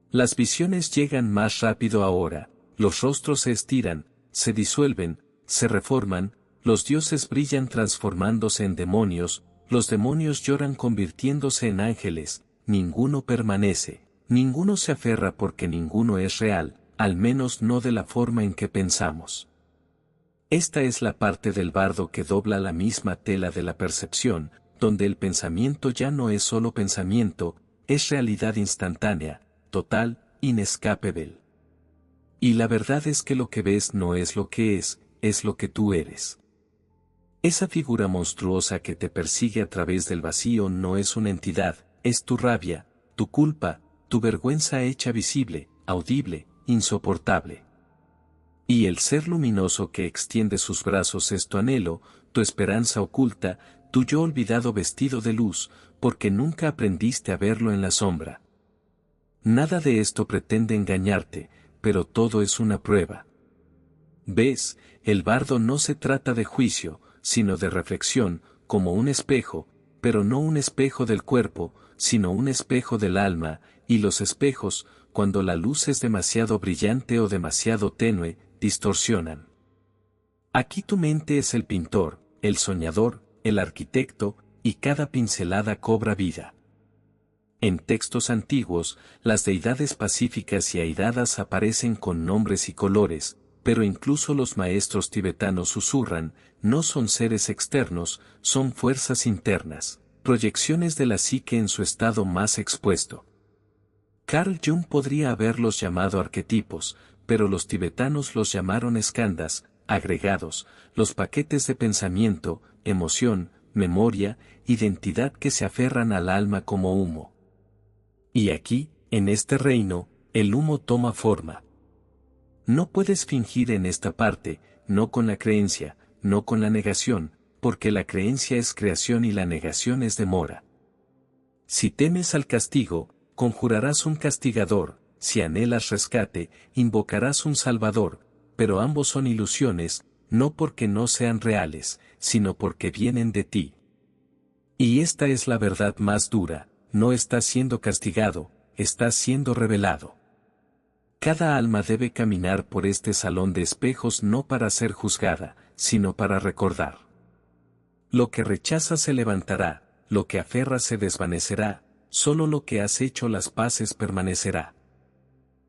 S1: Las visiones llegan más rápido ahora, los rostros se estiran, se disuelven, se reforman, los dioses brillan transformándose en demonios, los demonios lloran convirtiéndose en ángeles, ninguno permanece, ninguno se aferra porque ninguno es real, al menos no de la forma en que pensamos. Esta es la parte del bardo que dobla la misma tela de la percepción, donde el pensamiento ya no es solo pensamiento, es realidad instantánea, total, inescapable. Y la verdad es que lo que ves no es lo que es lo que tú eres. Esa figura monstruosa que te persigue a través del vacío no es una entidad, es tu rabia, tu culpa, tu vergüenza hecha visible, audible, insoportable. Y el ser luminoso que extiende sus brazos es tu anhelo, tu esperanza oculta, tu yo olvidado vestido de luz, porque nunca aprendiste a verlo en la sombra. Nada de esto pretende engañarte, pero todo es una prueba. ¿Ves? El bardo no se trata de juicio, sino de reflexión, como un espejo, pero no un espejo del cuerpo, sino un espejo del alma, y los espejos, cuando la luz es demasiado brillante o demasiado tenue, distorsionan. Aquí tu mente es el pintor, el soñador, el arquitecto, y cada pincelada cobra vida. En textos antiguos, las deidades pacíficas y airadas aparecen con nombres y colores, pero incluso los maestros tibetanos susurran, no son seres externos, son fuerzas internas, proyecciones de la psique en su estado más expuesto. Carl Jung podría haberlos llamado arquetipos, pero los tibetanos los llamaron skandhas, agregados, los paquetes de pensamiento, emoción, memoria, identidad que se aferran al alma como humo. Y aquí, en este reino, el humo toma forma. No puedes fingir en esta parte, no con la creencia, no con la negación, porque la creencia es creación y la negación es demora. Si temes al castigo, conjurarás un castigador, si anhelas rescate, invocarás un salvador, pero ambos son ilusiones, no porque no sean reales, sino porque vienen de ti. Y esta es la verdad más dura, no estás siendo castigado, estás siendo revelado. Cada alma debe caminar por este salón de espejos no para ser juzgada, sino para recordar. Lo que rechazas se levantará, lo que aferras se desvanecerá, solo lo que has hecho las paces permanecerá.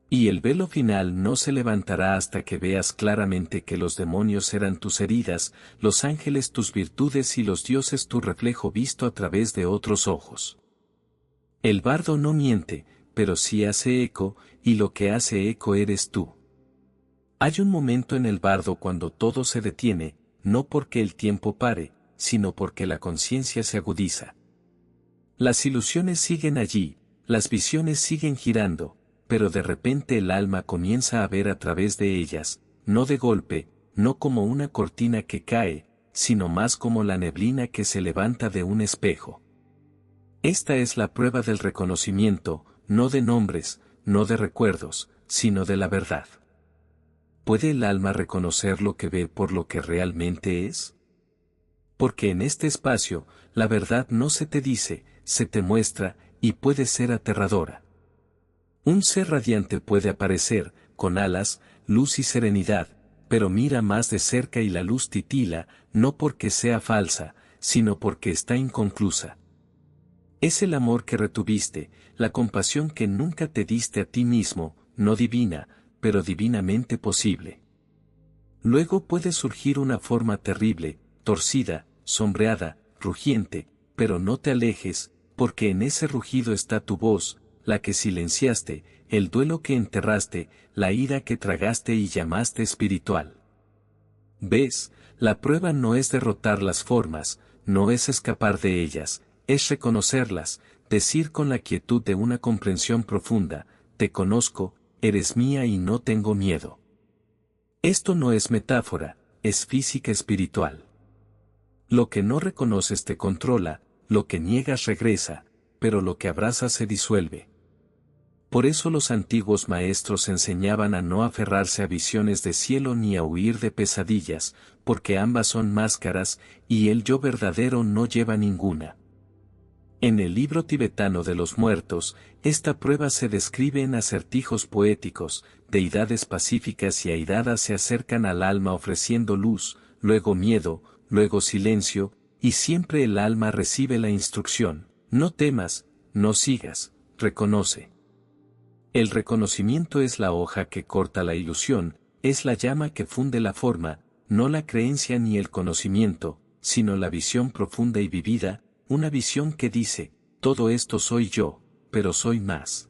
S1: Y el velo final no se levantará hasta que veas claramente que los demonios eran tus heridas, los ángeles tus virtudes y los dioses tu reflejo visto a través de otros ojos. El bardo no miente, pero sí hace eco, y lo que hace eco eres tú. Hay un momento en el bardo cuando todo se detiene, no porque el tiempo pare, sino porque la conciencia se agudiza. Las ilusiones siguen allí, las visiones siguen girando, pero de repente el alma comienza a ver a través de ellas, no de golpe, no como una cortina que cae, sino más como la neblina que se levanta de un espejo. Esta es la prueba del reconocimiento, no de nombres, no de recuerdos, sino de la verdad. ¿Puede el alma reconocer lo que ve por lo que realmente es? Porque en este espacio, la verdad no se te dice, se te muestra, y puede ser aterradora. Un ser radiante puede aparecer, con alas, luz y serenidad, pero mira más de cerca y la luz titila, no porque sea falsa, sino porque está inconclusa. Es el amor que retuviste, la compasión que nunca te diste a ti mismo, no divina, pero divinamente posible. Luego puede surgir una forma terrible, torcida, sombreada, rugiente, pero no te alejes, porque en ese rugido está tu voz, la que silenciaste, el duelo que enterraste, la ira que tragaste y llamaste espiritual. ¿Ves? La prueba no es derrotar las formas, no es escapar de ellas, es reconocerlas, decir con la quietud de una comprensión profunda, te conozco, eres mía y no tengo miedo. Esto no es metáfora, es física espiritual. Lo que no reconoces te controla, lo que niegas regresa, pero lo que abrazas se disuelve. Por eso los antiguos maestros enseñaban a no aferrarse a visiones de cielo ni a huir de pesadillas, porque ambas son máscaras, y el yo verdadero no lleva ninguna. En el libro tibetano de los muertos, esta prueba se describe en acertijos poéticos, deidades pacíficas y airadas se acercan al alma ofreciendo luz, luego miedo, luego silencio, y siempre el alma recibe la instrucción: no temas, no sigas, reconoce. El reconocimiento es la hoja que corta la ilusión, es la llama que funde la forma, no la creencia ni el conocimiento, sino la visión profunda y vivida, una visión que dice: todo esto soy yo, pero soy más.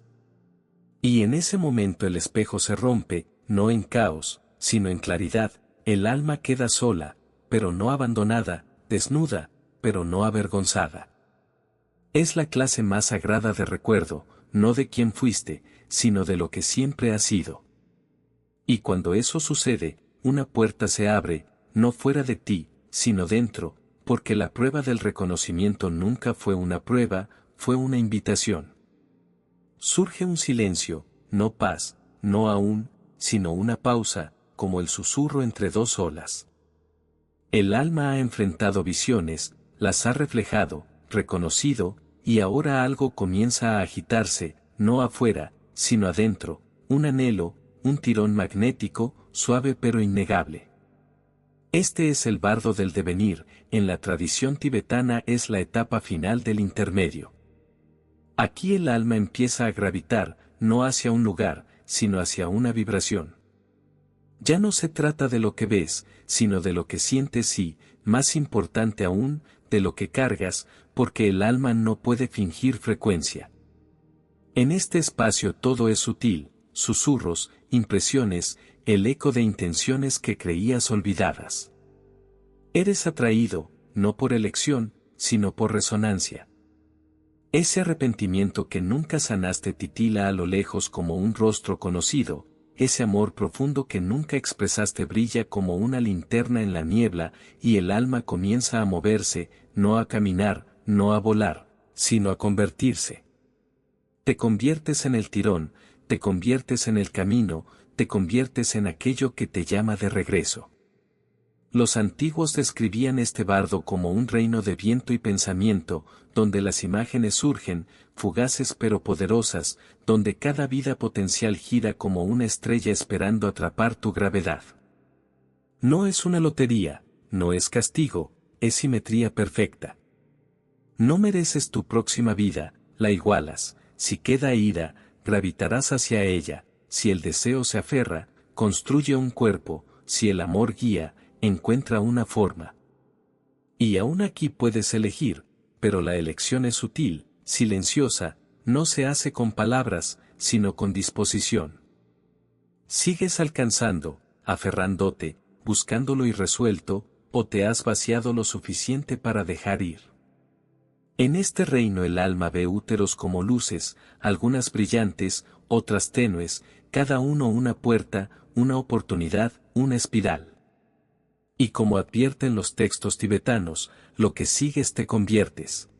S1: Y en ese momento el espejo se rompe, no en caos, sino en claridad, el alma queda sola, pero no abandonada, desnuda, pero no avergonzada. Es la clase más sagrada de recuerdo, no de quién fuiste, sino de lo que siempre has sido. Y cuando eso sucede, una puerta se abre, no fuera de ti, sino dentro, porque la prueba del reconocimiento nunca fue una prueba, fue una invitación. Surge un silencio, no paz, no aún, sino una pausa, como el susurro entre dos olas. El alma ha enfrentado visiones, las ha reflejado, reconocido, y ahora algo comienza a agitarse, no afuera, sino adentro, un anhelo, un tirón magnético, suave pero innegable. Este es el bardo del devenir, en la tradición tibetana es la etapa final del intermedio. Aquí el alma empieza a gravitar, no hacia un lugar, sino hacia una vibración. Ya no se trata de lo que ves, sino de lo que sientes y, más importante aún, de lo que cargas, porque el alma no puede fingir frecuencia. En este espacio todo es sutil, susurros, impresiones, el eco de intenciones que creías olvidadas. Eres atraído, no por elección, sino por resonancia. Ese arrepentimiento que nunca sanaste titila a lo lejos como un rostro conocido, ese amor profundo que nunca expresaste brilla como una linterna en la niebla, y el alma comienza a moverse, no a caminar, no a volar, sino a convertirse. Te conviertes en el tirón, te conviertes en el camino, te conviertes en aquello que te llama de regreso. Los antiguos describían este bardo como un reino de viento y pensamiento, donde las imágenes surgen, fugaces pero poderosas, donde cada vida potencial gira como una estrella esperando atrapar tu gravedad. No es una lotería, no es castigo, es simetría perfecta. No mereces tu próxima vida, la igualas. Si queda ira, gravitarás hacia ella, si el deseo se aferra, construye un cuerpo, si el amor guía, encuentra una forma. Y aún aquí puedes elegir, pero la elección es sutil, silenciosa, no se hace con palabras, sino con disposición. Sigues alcanzando, aferrándote, buscando lo irresuelto, o te has vaciado lo suficiente para dejar ir. En este reino el alma ve úteros como luces, algunas brillantes, otras tenues, cada uno una puerta, una oportunidad, una espiral. Y como advierten los textos tibetanos, lo que sigues te conviertes.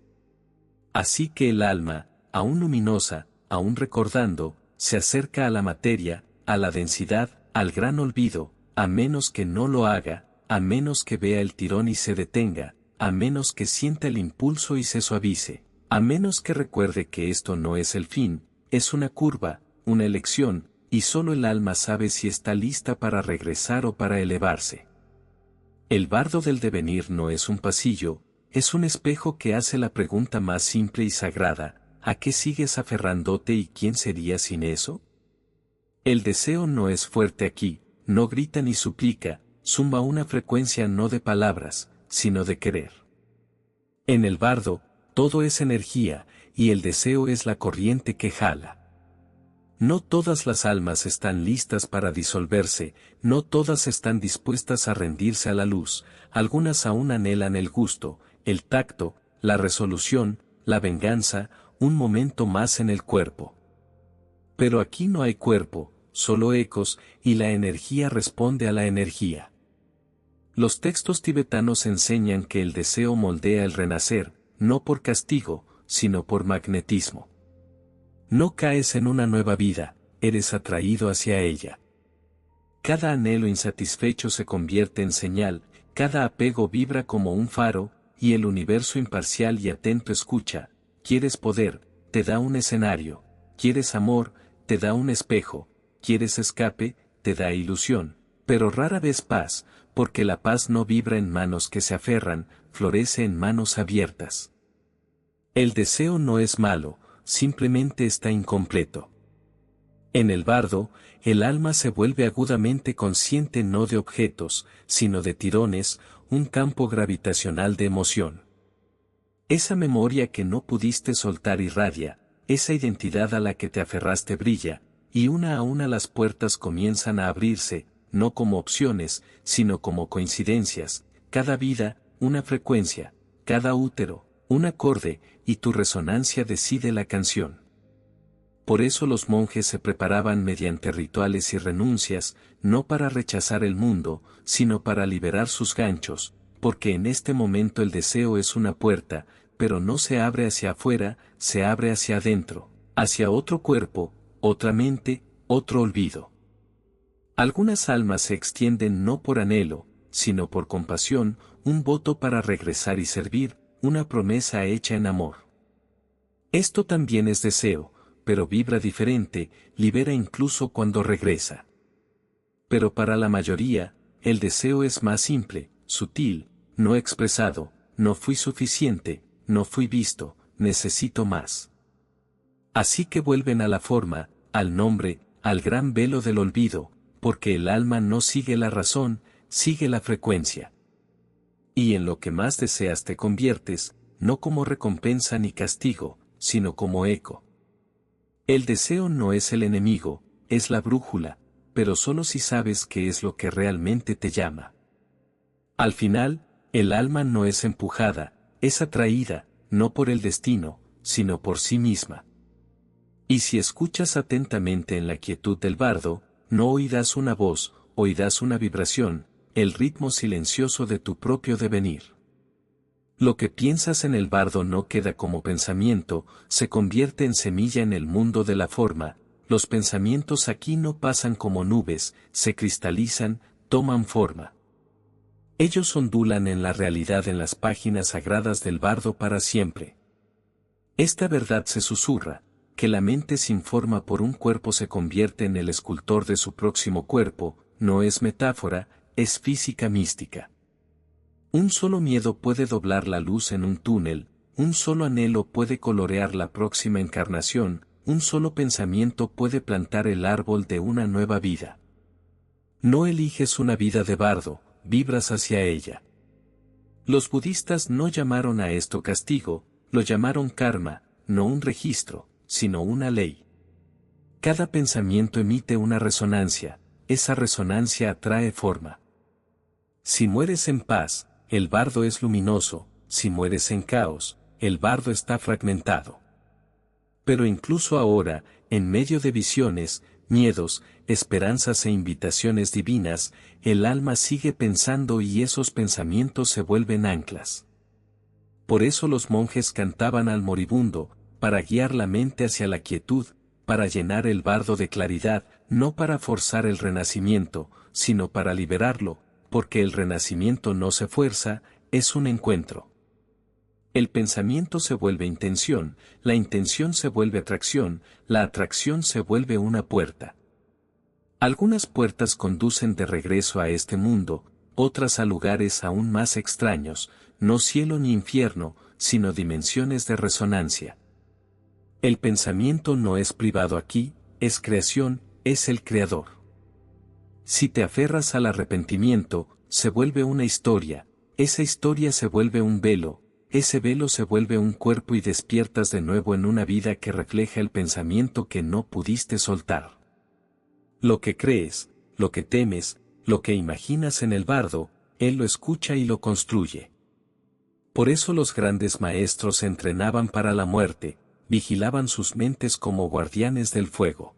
S1: Así que el alma, aún luminosa, aún recordando, se acerca a la materia, a la densidad, al gran olvido, a menos que no lo haga, a menos que vea el tirón y se detenga, a menos que sienta el impulso y se suavice, a menos que recuerde que esto no es el fin, es una curva, una elección, y solo el alma sabe si está lista para regresar o para elevarse. El bardo del devenir no es un pasillo, es un espejo que hace la pregunta más simple y sagrada: ¿a qué sigues aferrándote y quién sería sin eso? El deseo no es fuerte aquí, no grita ni suplica, zumba una frecuencia no de palabras, sino de querer. En el bardo, todo es energía, y el deseo es la corriente que jala. No todas las almas están listas para disolverse, no todas están dispuestas a rendirse a la luz, algunas aún anhelan el gusto, el tacto, la resolución, la venganza, un momento más en el cuerpo. Pero aquí no hay cuerpo, solo ecos, y la energía responde a la energía. Los textos tibetanos enseñan que el deseo moldea el renacer, no por castigo, sino por magnetismo. No caes en una nueva vida, eres atraído hacia ella. Cada anhelo insatisfecho se convierte en señal, cada apego vibra como un faro, y el universo imparcial y atento escucha. Quieres poder, te da un escenario. Quieres amor, te da un espejo. Quieres escape, te da ilusión. Pero rara vez paz, porque la paz no vibra en manos que se aferran, florece en manos abiertas. El deseo no es malo, simplemente está incompleto. En el bardo, el alma se vuelve agudamente consciente no de objetos, sino de tirones, un campo gravitacional de emoción. Esa memoria que no pudiste soltar irradia, esa identidad a la que te aferraste brilla, y una a una las puertas comienzan a abrirse, no como opciones, sino como coincidencias, cada vida, una frecuencia, cada útero, un acorde, y tu resonancia decide la canción. Por eso los monjes se preparaban mediante rituales y renuncias, no para rechazar el mundo, sino para liberar sus ganchos, porque en este momento el deseo es una puerta, pero no se abre hacia afuera, se abre hacia adentro, hacia otro cuerpo, otra mente, otro olvido. Algunas almas se extienden no por anhelo, sino por compasión, un voto para regresar y servir, una promesa hecha en amor. Esto también es deseo, pero vibra diferente, libera incluso cuando regresa. Pero para la mayoría, el deseo es más simple, sutil, no expresado, no fui suficiente, no fui visto, necesito más. Así que vuelven a la forma, al nombre, al gran velo del olvido, porque el alma no sigue la razón, sigue la frecuencia. Y en lo que más deseas te conviertes, no como recompensa ni castigo, sino como eco. El deseo no es el enemigo, es la brújula, pero solo si sabes qué es lo que realmente te llama. Al final, el alma no es empujada, es atraída, no por el destino, sino por sí misma. Y si escuchas atentamente en la quietud del bardo, no oirás una voz, oirás una vibración, el ritmo silencioso de tu propio devenir. Lo que piensas en el bardo no queda como pensamiento, se convierte en semilla en el mundo de la forma, los pensamientos aquí no pasan como nubes, se cristalizan, toman forma. Ellos ondulan en la realidad en las páginas sagradas del bardo para siempre. Esta verdad se susurra, que la mente sin forma por un cuerpo se convierte en el escultor de su próximo cuerpo, no es metáfora, es física mística. Un solo miedo puede doblar la luz en un túnel, un solo anhelo puede colorear la próxima encarnación, un solo pensamiento puede plantar el árbol de una nueva vida. No eliges una vida de bardo, vibras hacia ella. Los budistas no llamaron a esto castigo, lo llamaron karma, no un registro, sino una ley. Cada pensamiento emite una resonancia, esa resonancia atrae forma. Si mueres en paz, el bardo es luminoso, si mueres en caos, el bardo está fragmentado. Pero incluso ahora, en medio de visiones, miedos, esperanzas e invitaciones divinas, el alma sigue pensando y esos pensamientos se vuelven anclas. Por eso los monjes cantaban al moribundo, para guiar la mente hacia la quietud, para llenar el bardo de claridad, no para forzar el renacimiento, sino para liberarlo, porque el renacimiento no se fuerza, es un encuentro. El pensamiento se vuelve intención, la intención se vuelve atracción, la atracción se vuelve una puerta. Algunas puertas conducen de regreso a este mundo, otras a lugares aún más extraños, no cielo ni infierno, sino dimensiones de resonancia. El pensamiento no es privado aquí, es creación, es el creador. Si te aferras al arrepentimiento, se vuelve una historia, esa historia se vuelve un velo, ese velo se vuelve un cuerpo y despiertas de nuevo en una vida que refleja el pensamiento que no pudiste soltar. Lo que crees, lo que temes, lo que imaginas en el bardo, él lo escucha y lo construye. Por eso los grandes maestros se entrenaban para la muerte, vigilaban sus mentes como guardianes del fuego.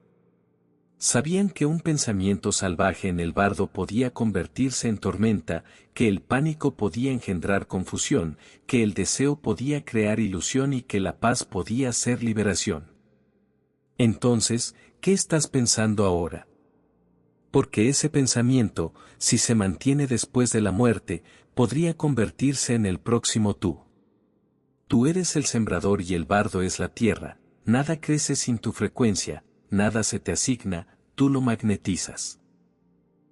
S1: Sabían que un pensamiento salvaje en el bardo podía convertirse en tormenta, que el pánico podía engendrar confusión, que el deseo podía crear ilusión y que la paz podía ser liberación. Entonces, ¿qué estás pensando ahora? Porque ese pensamiento, si se mantiene después de la muerte, podría convertirse en el próximo tú. Tú eres el sembrador y el bardo es la tierra, nada crece sin tu frecuencia, nada se te asigna, tú lo magnetizas.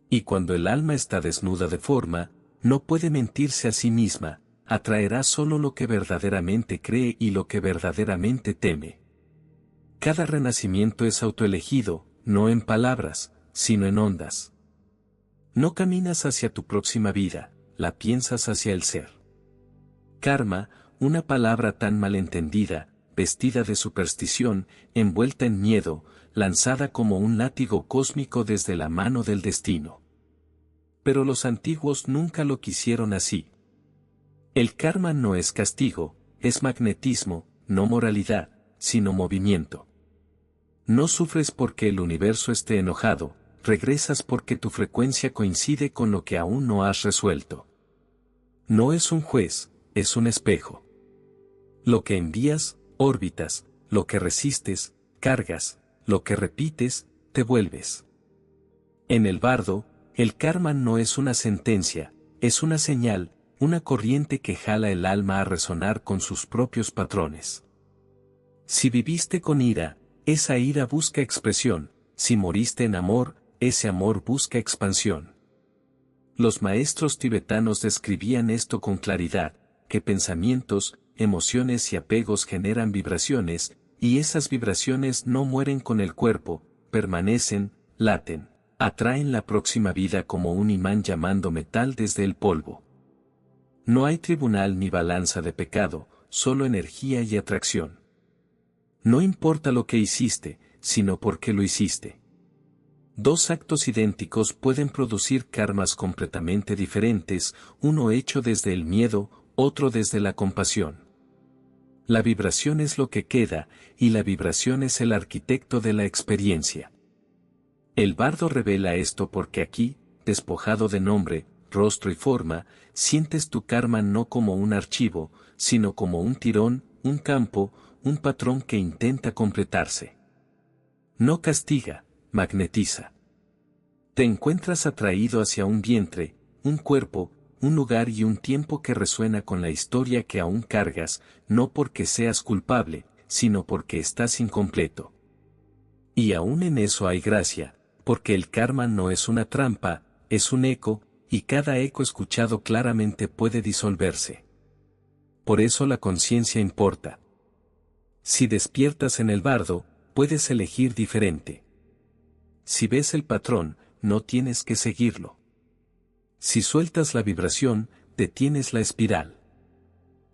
S1: Y cuando el alma está desnuda de forma, no puede mentirse a sí misma, atraerá solo lo que verdaderamente cree y lo que verdaderamente teme. Cada renacimiento es autoelegido, no en palabras, sino en ondas. No caminas hacia tu próxima vida, la piensas hacia el ser. Karma, una palabra tan malentendida, vestida de superstición, envuelta en miedo, lanzada como un látigo cósmico desde la mano del destino. Pero los antiguos nunca lo quisieron así. El karma no es castigo, es magnetismo, no moralidad, sino movimiento. No sufres porque el universo esté enojado, regresas porque tu frecuencia coincide con lo que aún no has resuelto. No es un juez, es un espejo. Lo que envías, órbitas, lo que resistes, cargas, lo que repites, te vuelves. En el bardo, el karma no es una sentencia, es una señal, una corriente que jala el alma a resonar con sus propios patrones. Si viviste con ira, esa ira busca expresión, si moriste en amor, ese amor busca expansión. Los maestros tibetanos describían esto con claridad, que pensamientos, emociones y apegos generan vibraciones, y esas vibraciones no mueren con el cuerpo, permanecen, laten, atraen la próxima vida como un imán llamando metal desde el polvo. No hay tribunal ni balanza de pecado, solo energía y atracción. No importa lo que hiciste, sino por qué lo hiciste. Dos actos idénticos pueden producir karmas completamente diferentes, uno hecho desde el miedo, otro desde la compasión. La vibración es lo que queda, y la vibración es el arquitecto de la experiencia. El bardo revela esto porque aquí, despojado de nombre, rostro y forma, sientes tu karma no como un archivo, sino como un tirón, un campo, un patrón que intenta completarse. No castiga, magnetiza. Te encuentras atraído hacia un vientre, un cuerpo, un lugar y un tiempo que resuena con la historia que aún cargas, no porque seas culpable, sino porque estás incompleto. Y aún en eso hay gracia, porque el karma no es una trampa, es un eco, y cada eco escuchado claramente puede disolverse. Por eso la conciencia importa. Si despiertas en el bardo, puedes elegir diferente. Si ves el patrón, no tienes que seguirlo. Si sueltas la vibración, detienes la espiral.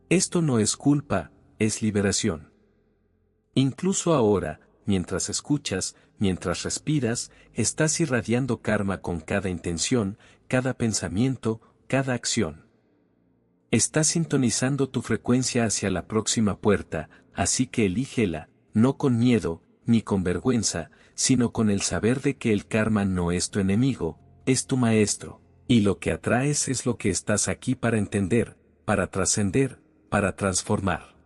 S1: Esto no es culpa, es liberación. Incluso ahora, mientras escuchas, mientras respiras, estás irradiando karma con cada intención, cada pensamiento, cada acción. Estás sintonizando tu frecuencia hacia la próxima puerta, así que elígela, no con miedo, ni con vergüenza, sino con el saber de que el karma no es tu enemigo, es tu maestro. Y lo que atraes es lo que estás aquí para entender, para trascender, para transformar.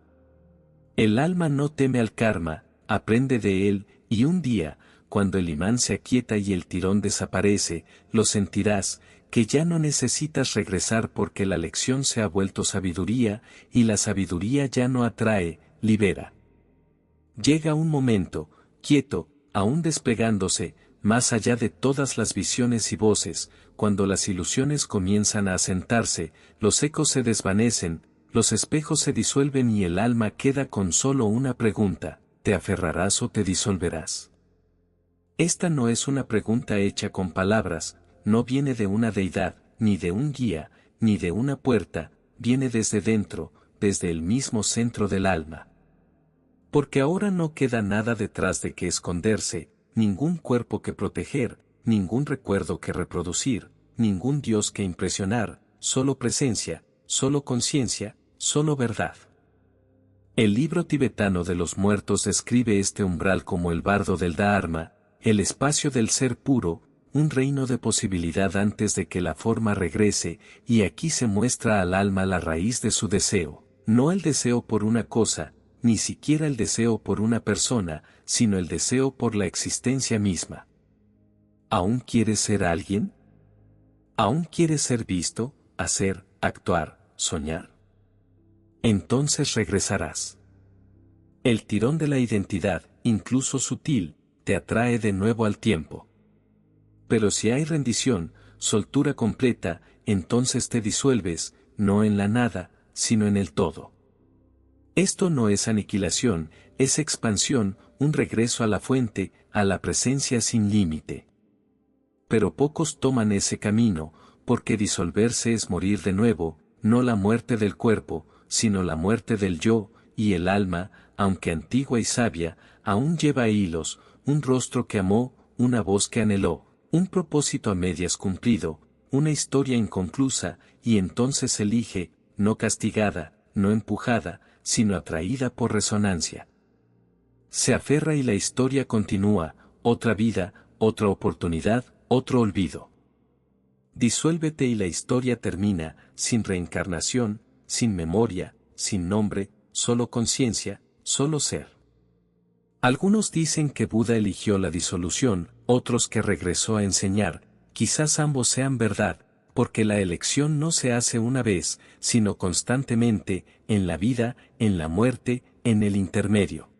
S1: El alma no teme al karma, aprende de él, y un día, cuando el imán se aquieta y el tirón desaparece, lo sentirás, que ya no necesitas regresar porque la lección se ha vuelto sabiduría, y la sabiduría ya no atrae, libera. Llega un momento, quieto, aún desplegándose, más allá de todas las visiones y voces, cuando las ilusiones comienzan a asentarse, los ecos se desvanecen, los espejos se disuelven y el alma queda con solo una pregunta: ¿te aferrarás o te disolverás? Esta no es una pregunta hecha con palabras, no viene de una deidad, ni de un guía, ni de una puerta, viene desde dentro, desde el mismo centro del alma. Porque ahora no queda nada detrás de que esconderse, ningún cuerpo que proteger, ningún recuerdo que reproducir, ningún Dios que impresionar, solo presencia, solo conciencia, solo verdad. El libro tibetano de los muertos describe este umbral como el bardo del Dharma, el espacio del ser puro, un reino de posibilidad antes de que la forma regrese, y aquí se muestra al alma la raíz de su deseo, no el deseo por una cosa, ni siquiera el deseo por una persona, sino el deseo por la existencia misma. ¿Aún quieres ser alguien? ¿Aún quieres ser visto, hacer, actuar, soñar? Entonces regresarás. El tirón de la identidad, incluso sutil, te atrae de nuevo al tiempo. Pero si hay rendición, soltura completa, entonces te disuelves, no en la nada, sino en el todo. Esto no es aniquilación, es expansión, un regreso a la fuente, a la presencia sin límite. Pero pocos toman ese camino, porque disolverse es morir de nuevo, no la muerte del cuerpo, sino la muerte del yo, y el alma, aunque antigua y sabia, aún lleva hilos, un rostro que amó, una voz que anheló, un propósito a medias cumplido, una historia inconclusa, y entonces elige, no castigada, no empujada, sino atraída por resonancia. Se aferra y la historia continúa, otra vida, otra oportunidad, otro olvido. Disuélvete y la historia termina, sin reencarnación, sin memoria, sin nombre, solo conciencia, solo ser. Algunos dicen que Buda eligió la disolución, otros que regresó a enseñar, quizás ambos sean verdad, porque la elección no se hace una vez, sino constantemente, en la vida, en la muerte, en el intermedio.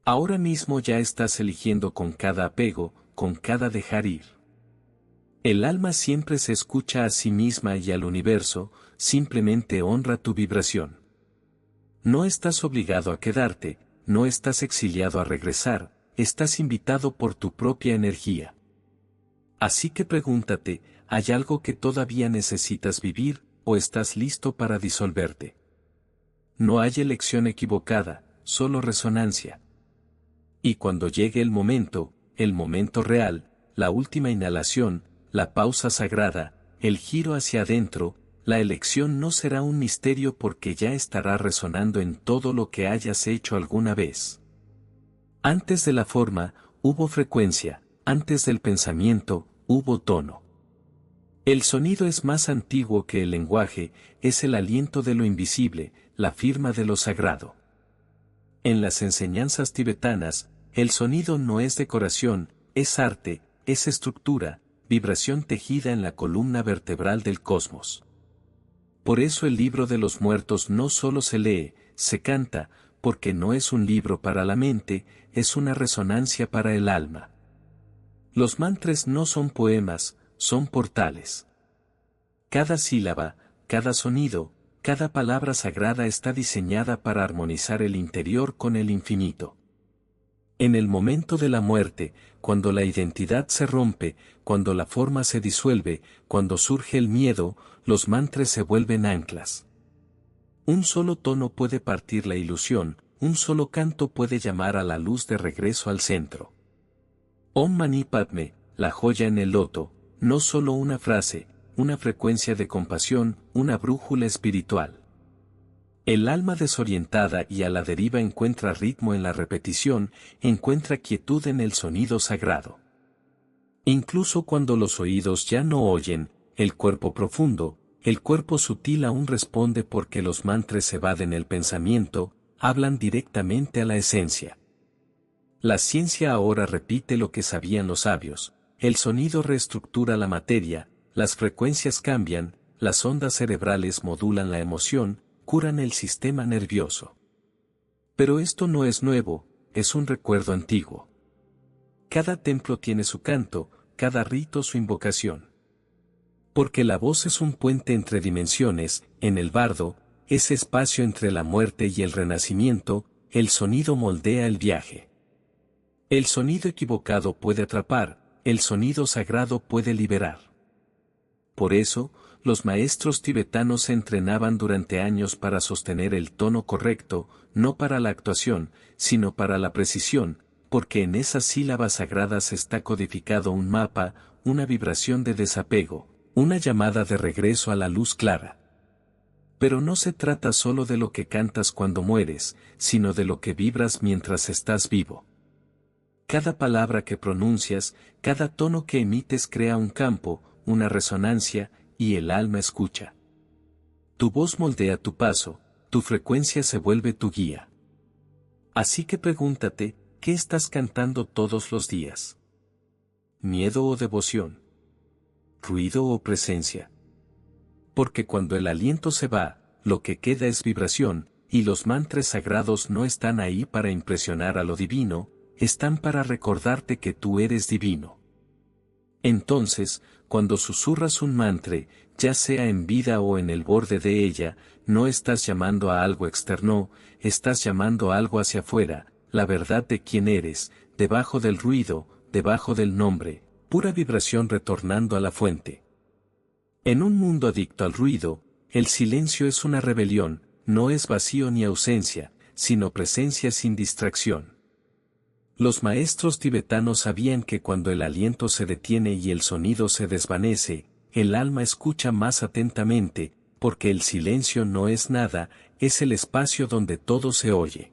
S1: Ahora mismo ya estás eligiendo con cada apego, con cada dejar ir. El alma siempre se escucha a sí misma y al universo, simplemente honra tu vibración. No estás obligado a quedarte, no estás exiliado a regresar, estás invitado por tu propia energía. Así que pregúntate, ¿hay algo que todavía necesitas vivir, o estás listo para disolverte? No hay elección equivocada, solo resonancia. Y cuando llegue el momento real, la última inhalación, la pausa sagrada, el giro hacia adentro, la elección no será un misterio porque ya estará resonando en todo lo que hayas hecho alguna vez. Antes de la forma, hubo frecuencia, antes del pensamiento, hubo tono. El sonido es más antiguo que el lenguaje, es el aliento de lo invisible, la firma de lo sagrado. En las enseñanzas tibetanas, el sonido no es decoración, es arte, es estructura, vibración tejida en la columna vertebral del cosmos. Por eso el libro de los muertos no solo se lee, se canta, porque no es un libro para la mente, es una resonancia para el alma. Los mantras no son poemas, son portales. Cada sílaba, cada sonido, cada palabra sagrada está diseñada para armonizar el interior con el infinito. En el momento de la muerte, cuando la identidad se rompe, cuando la forma se disuelve, cuando surge el miedo, los mantras se vuelven anclas. Un solo tono puede partir la ilusión, un solo canto puede llamar a la luz de regreso al centro. Om Mani Padme, la joya en el loto, no solo una frase, una frecuencia de compasión, una brújula espiritual. El alma desorientada y a la deriva encuentra ritmo en la repetición, encuentra quietud en el sonido sagrado. Incluso cuando los oídos ya no oyen, el cuerpo profundo, el cuerpo sutil aún responde porque los mantras evaden el pensamiento, hablan directamente a la esencia. La ciencia ahora repite lo que sabían los sabios, el sonido reestructura la materia, las frecuencias cambian, las ondas cerebrales modulan la emoción, curan el sistema nervioso. Pero esto no es nuevo, es un recuerdo antiguo. Cada templo tiene su canto, cada rito su invocación. Porque la voz es un puente entre dimensiones, en el bardo, ese espacio entre la muerte y el renacimiento, el sonido moldea el viaje. El sonido equivocado puede atrapar, el sonido sagrado puede liberar. Por eso, los maestros tibetanos se entrenaban durante años para sostener el tono correcto, no para la actuación, sino para la precisión, porque en esas sílabas sagradas está codificado un mapa, una vibración de desapego, una llamada de regreso a la luz clara. Pero no se trata solo de lo que cantas cuando mueres, sino de lo que vibras mientras estás vivo. cada palabra que pronuncias, cada tono que emites crea un campo, una resonancia, y el alma escucha. Tu voz moldea tu paso, tu frecuencia se vuelve tu guía. Así que pregúntate, ¿qué estás cantando todos los días? ¿Miedo o devoción? ¿Ruido o presencia? Porque cuando el aliento se va, lo que queda es vibración, y los mantras sagrados no están ahí para impresionar a lo divino, están para recordarte que tú eres divino. Entonces, cuando susurras un mantra, ya sea en vida o en el borde de ella, no estás llamando a algo externo, estás llamando a algo hacia afuera, la verdad de quién eres, debajo del ruido, debajo del nombre, pura vibración retornando a la fuente. En un mundo adicto al ruido, el silencio es una rebelión, no es vacío ni ausencia, sino presencia sin distracción. Los maestros tibetanos sabían que cuando el aliento se detiene y el sonido se desvanece, el alma escucha más atentamente, porque el silencio no es nada, es el espacio donde todo se oye.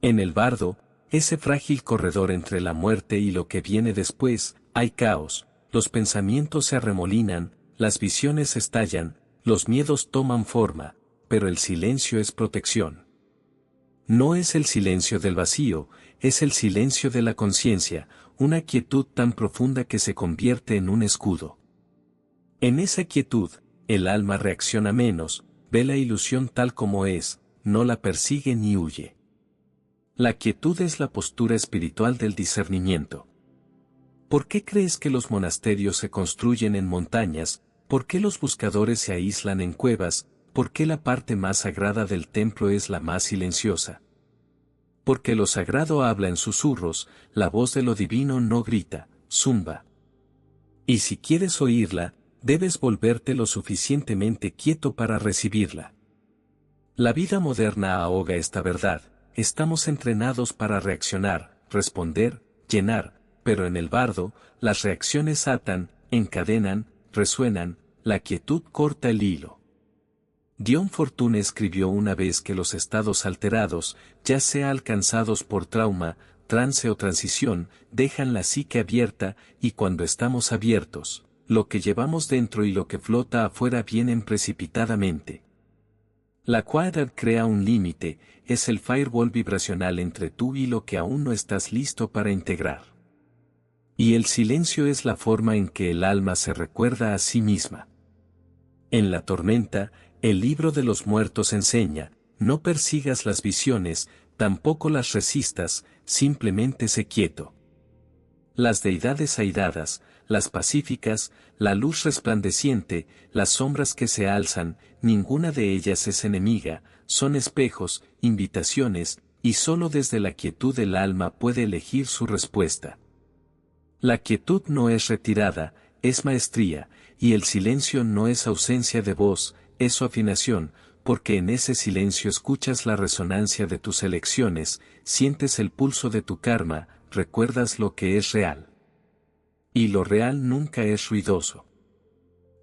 S1: En el bardo, ese frágil corredor entre la muerte y lo que viene después, hay caos, los pensamientos se arremolinan, las visiones estallan, los miedos toman forma, pero el silencio es protección. No es el silencio del vacío, es el silencio de la conciencia, una quietud tan profunda que se convierte en un escudo. En esa quietud, el alma reacciona menos, ve la ilusión tal como es, no la persigue ni huye. La quietud es la postura espiritual del discernimiento. ¿Por qué crees que los monasterios se construyen en montañas? ¿Por qué los buscadores se aíslan en cuevas? ¿Por qué la parte más sagrada del templo es la más silenciosa? Porque lo sagrado habla en susurros, la voz de lo divino no grita, zumba. Y si quieres oírla, debes volverte lo suficientemente quieto para recibirla. La vida moderna ahoga esta verdad, estamos entrenados para reaccionar, responder, llenar, pero en el bardo, las reacciones atan, encadenan, resuenan, la quietud corta el hilo. Dion Fortune escribió una vez que los estados alterados, ya sea alcanzados por trauma, trance o transición, dejan la psique abierta, y cuando estamos abiertos, lo que llevamos dentro y lo que flota afuera vienen precipitadamente. La quietud crea un límite, es el firewall vibracional entre tú y lo que aún no estás listo para integrar. Y el silencio es la forma en que el alma se recuerda a sí misma. En la tormenta, el libro de los muertos enseña, no persigas las visiones, tampoco las resistas, simplemente sé quieto. Las deidades airadas, las pacíficas, la luz resplandeciente, las sombras que se alzan, ninguna de ellas es enemiga, son espejos, invitaciones, y solo desde la quietud el alma puede elegir su respuesta. La quietud no es retirada, es maestría, y el silencio no es ausencia de voz, es su afinación, porque en ese silencio escuchas la resonancia de tus elecciones, sientes el pulso de tu karma, recuerdas lo que es real. Y lo real nunca es ruidoso.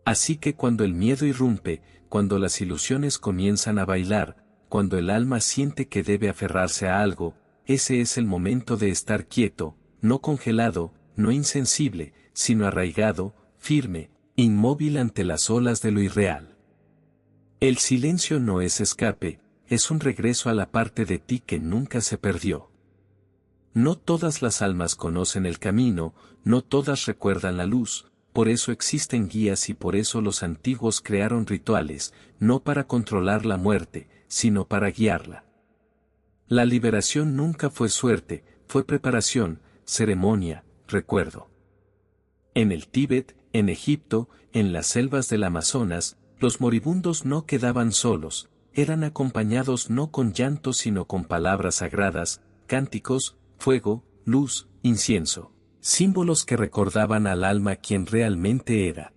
S1: Así que cuando el miedo irrumpe, cuando las ilusiones comienzan a bailar, cuando el alma siente que debe aferrarse a algo, ese es el momento de estar quieto, no congelado, no insensible, sino arraigado, firme, inmóvil ante las olas de lo irreal. El silencio no es escape, es un regreso a la parte de ti que nunca se perdió. No todas las almas conocen el camino, no todas recuerdan la luz, por eso existen guías y por eso los antiguos crearon rituales, no para controlar la muerte, sino para guiarla. La liberación nunca fue suerte, fue preparación, ceremonia, recuerdo. En el Tíbet, en Egipto, en las selvas del Amazonas, los moribundos no quedaban solos, eran acompañados no con llanto sino con palabras sagradas, cánticos, fuego, luz, incienso, símbolos que recordaban al alma quien realmente era.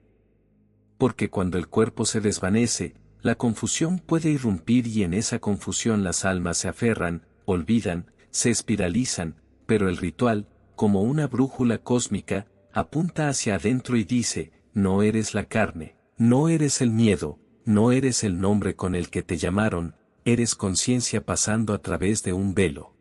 S1: Porque cuando el cuerpo se desvanece, la confusión puede irrumpir y en esa confusión las almas se aferran, olvidan, se espiralizan, pero el ritual, como una brújula cósmica, apunta hacia adentro y dice, no eres la carne. No eres el miedo, no eres el nombre con el que te llamaron, eres conciencia pasando a través de un velo.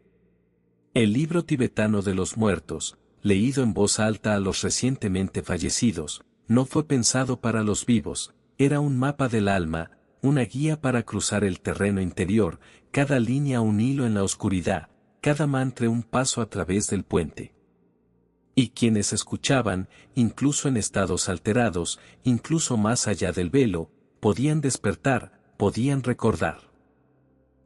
S1: El libro tibetano de los muertos, leído en voz alta a los recientemente fallecidos, no fue pensado para los vivos, era un mapa del alma, una guía para cruzar el terreno interior, cada línea un hilo en la oscuridad, cada mantra un paso a través del puente. Y quienes escuchaban, incluso en estados alterados, incluso más allá del velo, podían despertar, podían recordar.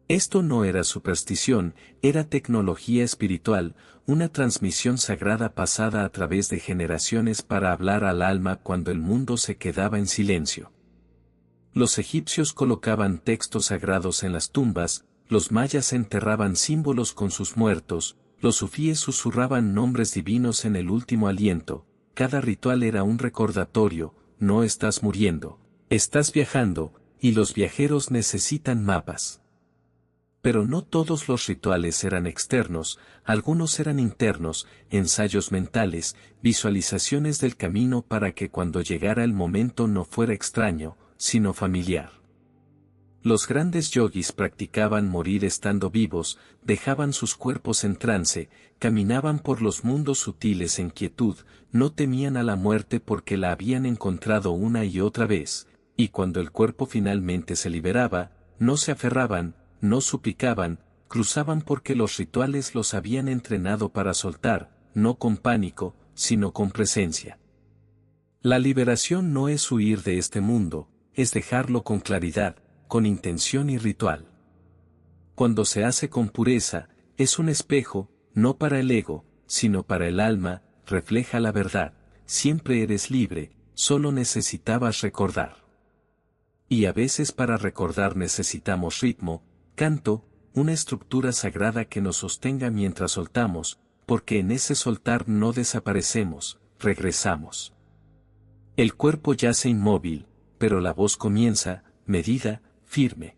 S1: Esto no era superstición, era tecnología espiritual, una transmisión sagrada pasada a través de generaciones para hablar al alma cuando el mundo se quedaba en silencio. Los egipcios colocaban textos sagrados en las tumbas, los mayas enterraban símbolos con sus muertos, los sufíes susurraban nombres divinos en el último aliento, cada ritual era un recordatorio, no estás muriendo, estás viajando, y los viajeros necesitan mapas. Pero no todos los rituales eran externos, algunos eran internos, ensayos mentales, visualizaciones del camino para que cuando llegara el momento no fuera extraño, sino familiar. Los grandes yogis practicaban morir estando vivos, dejaban sus cuerpos en trance, caminaban por los mundos sutiles en quietud, no temían a la muerte porque la habían encontrado una y otra vez, y cuando el cuerpo finalmente se liberaba, no se aferraban, no suplicaban, cruzaban porque los rituales los habían entrenado para soltar, no con pánico, sino con presencia. La liberación no es huir de este mundo, es dejarlo con claridad, con intención y ritual. Cuando se hace con pureza, es un espejo, no para el ego, sino para el alma, refleja la verdad, siempre eres libre, solo necesitabas recordar. Y a veces para recordar necesitamos ritmo, canto, una estructura sagrada que nos sostenga mientras soltamos, porque en ese soltar no desaparecemos, regresamos. El cuerpo yace inmóvil, pero la voz comienza, medida, firme.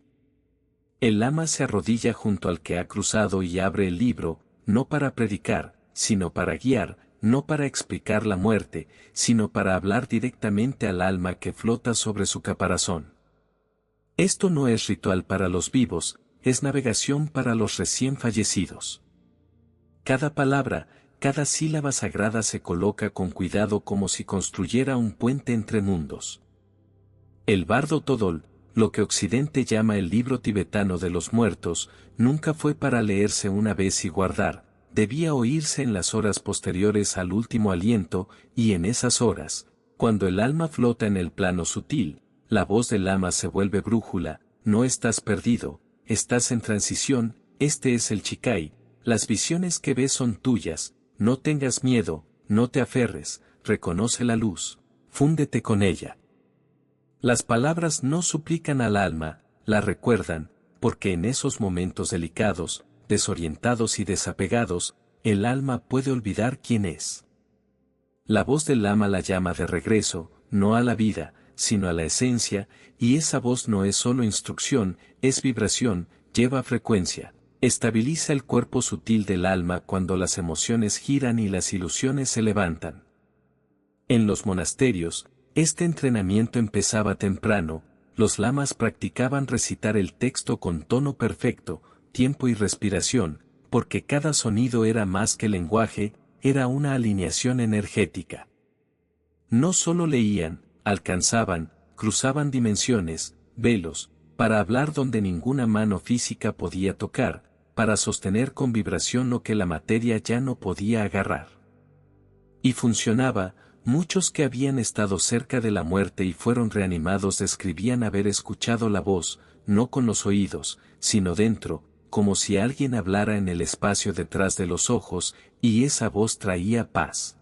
S1: El lama se arrodilla junto al que ha cruzado y abre el libro, no para predicar, sino para guiar, no para explicar la muerte, sino para hablar directamente al alma que flota sobre su caparazón. Esto no es ritual para los vivos, es navegación para los recién fallecidos. Cada palabra, cada sílaba sagrada se coloca con cuidado como si construyera un puente entre mundos. El bardo Todol, lo que Occidente llama el libro tibetano de los muertos, nunca fue para leerse una vez y guardar, debía oírse en las horas posteriores al último aliento, y en esas horas, cuando el alma flota en el plano sutil, la voz del lama se vuelve brújula, no estás perdido, estás en transición, este es el Chikai, las visiones que ves son tuyas, no tengas miedo, no te aferres, reconoce la luz, fúndete con ella. Las palabras no suplican al alma, la recuerdan, porque en esos momentos delicados, desorientados y desapegados, el alma puede olvidar quién es. La voz del lama la llama de regreso, no a la vida, sino a la esencia, y esa voz no es solo instrucción, es vibración, lleva frecuencia, estabiliza el cuerpo sutil del alma cuando las emociones giran y las ilusiones se levantan. En los monasterios, este entrenamiento empezaba temprano, los lamas practicaban recitar el texto con tono perfecto, tiempo y respiración, porque cada sonido era más que lenguaje, era una alineación energética. No solo leían, alcanzaban, cruzaban dimensiones, velos, para hablar donde ninguna mano física podía tocar, para sostener con vibración lo que la materia ya no podía agarrar. Y funcionaba. Muchos que habían estado cerca de la muerte y fueron reanimados describían haber escuchado la voz, no con los oídos, sino dentro, como si alguien hablara en el espacio detrás de los ojos, y esa voz traía paz.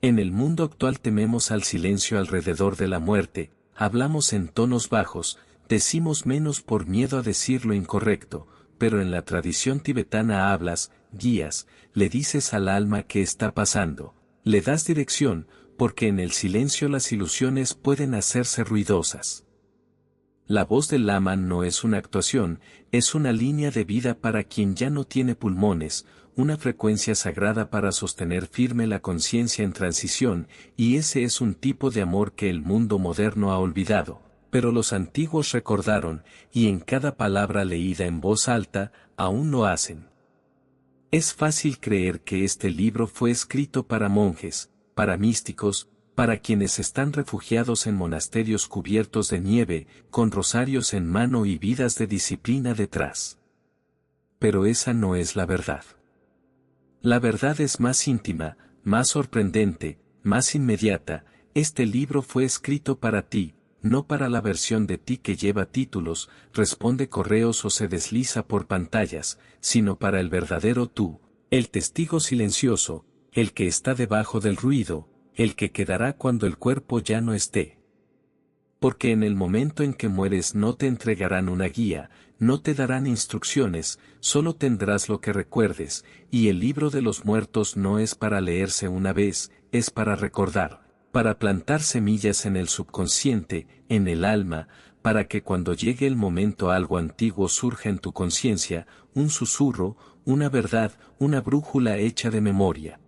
S1: En el mundo actual tememos al silencio alrededor de la muerte, hablamos en tonos bajos, decimos menos por miedo a decir lo incorrecto, pero en la tradición tibetana hablas, guías, le dices al alma qué está pasando. Le das dirección, porque en el silencio las ilusiones pueden hacerse ruidosas. La voz del lama no es una actuación, es una línea de vida para quien ya no tiene pulmones, una frecuencia sagrada para sostener firme la conciencia en transición, y ese es un tipo de amor que el mundo moderno ha olvidado, pero los antiguos recordaron, y en cada palabra leída en voz alta, aún lo hacen. Es fácil creer que este libro fue escrito para monjes, para místicos, para quienes están refugiados en monasterios cubiertos de nieve, con rosarios en mano y vidas de disciplina detrás. Pero esa no es la verdad. La verdad es más íntima, más sorprendente, más inmediata. Este libro fue escrito para ti, no para la versión de ti que lleva títulos, responde correos o se desliza por pantallas, sino para el verdadero tú, el testigo silencioso, el que está debajo del ruido, el que quedará cuando el cuerpo ya no esté. Porque en el momento en que mueres no te entregarán una guía, no te darán instrucciones, solo tendrás lo que recuerdes, y el libro de los muertos no es para leerse una vez, es para recordar, para plantar semillas en el subconsciente, en el alma, para que cuando llegue el momento algo antiguo surja en tu conciencia, un susurro, una verdad, una brújula hecha de memoria.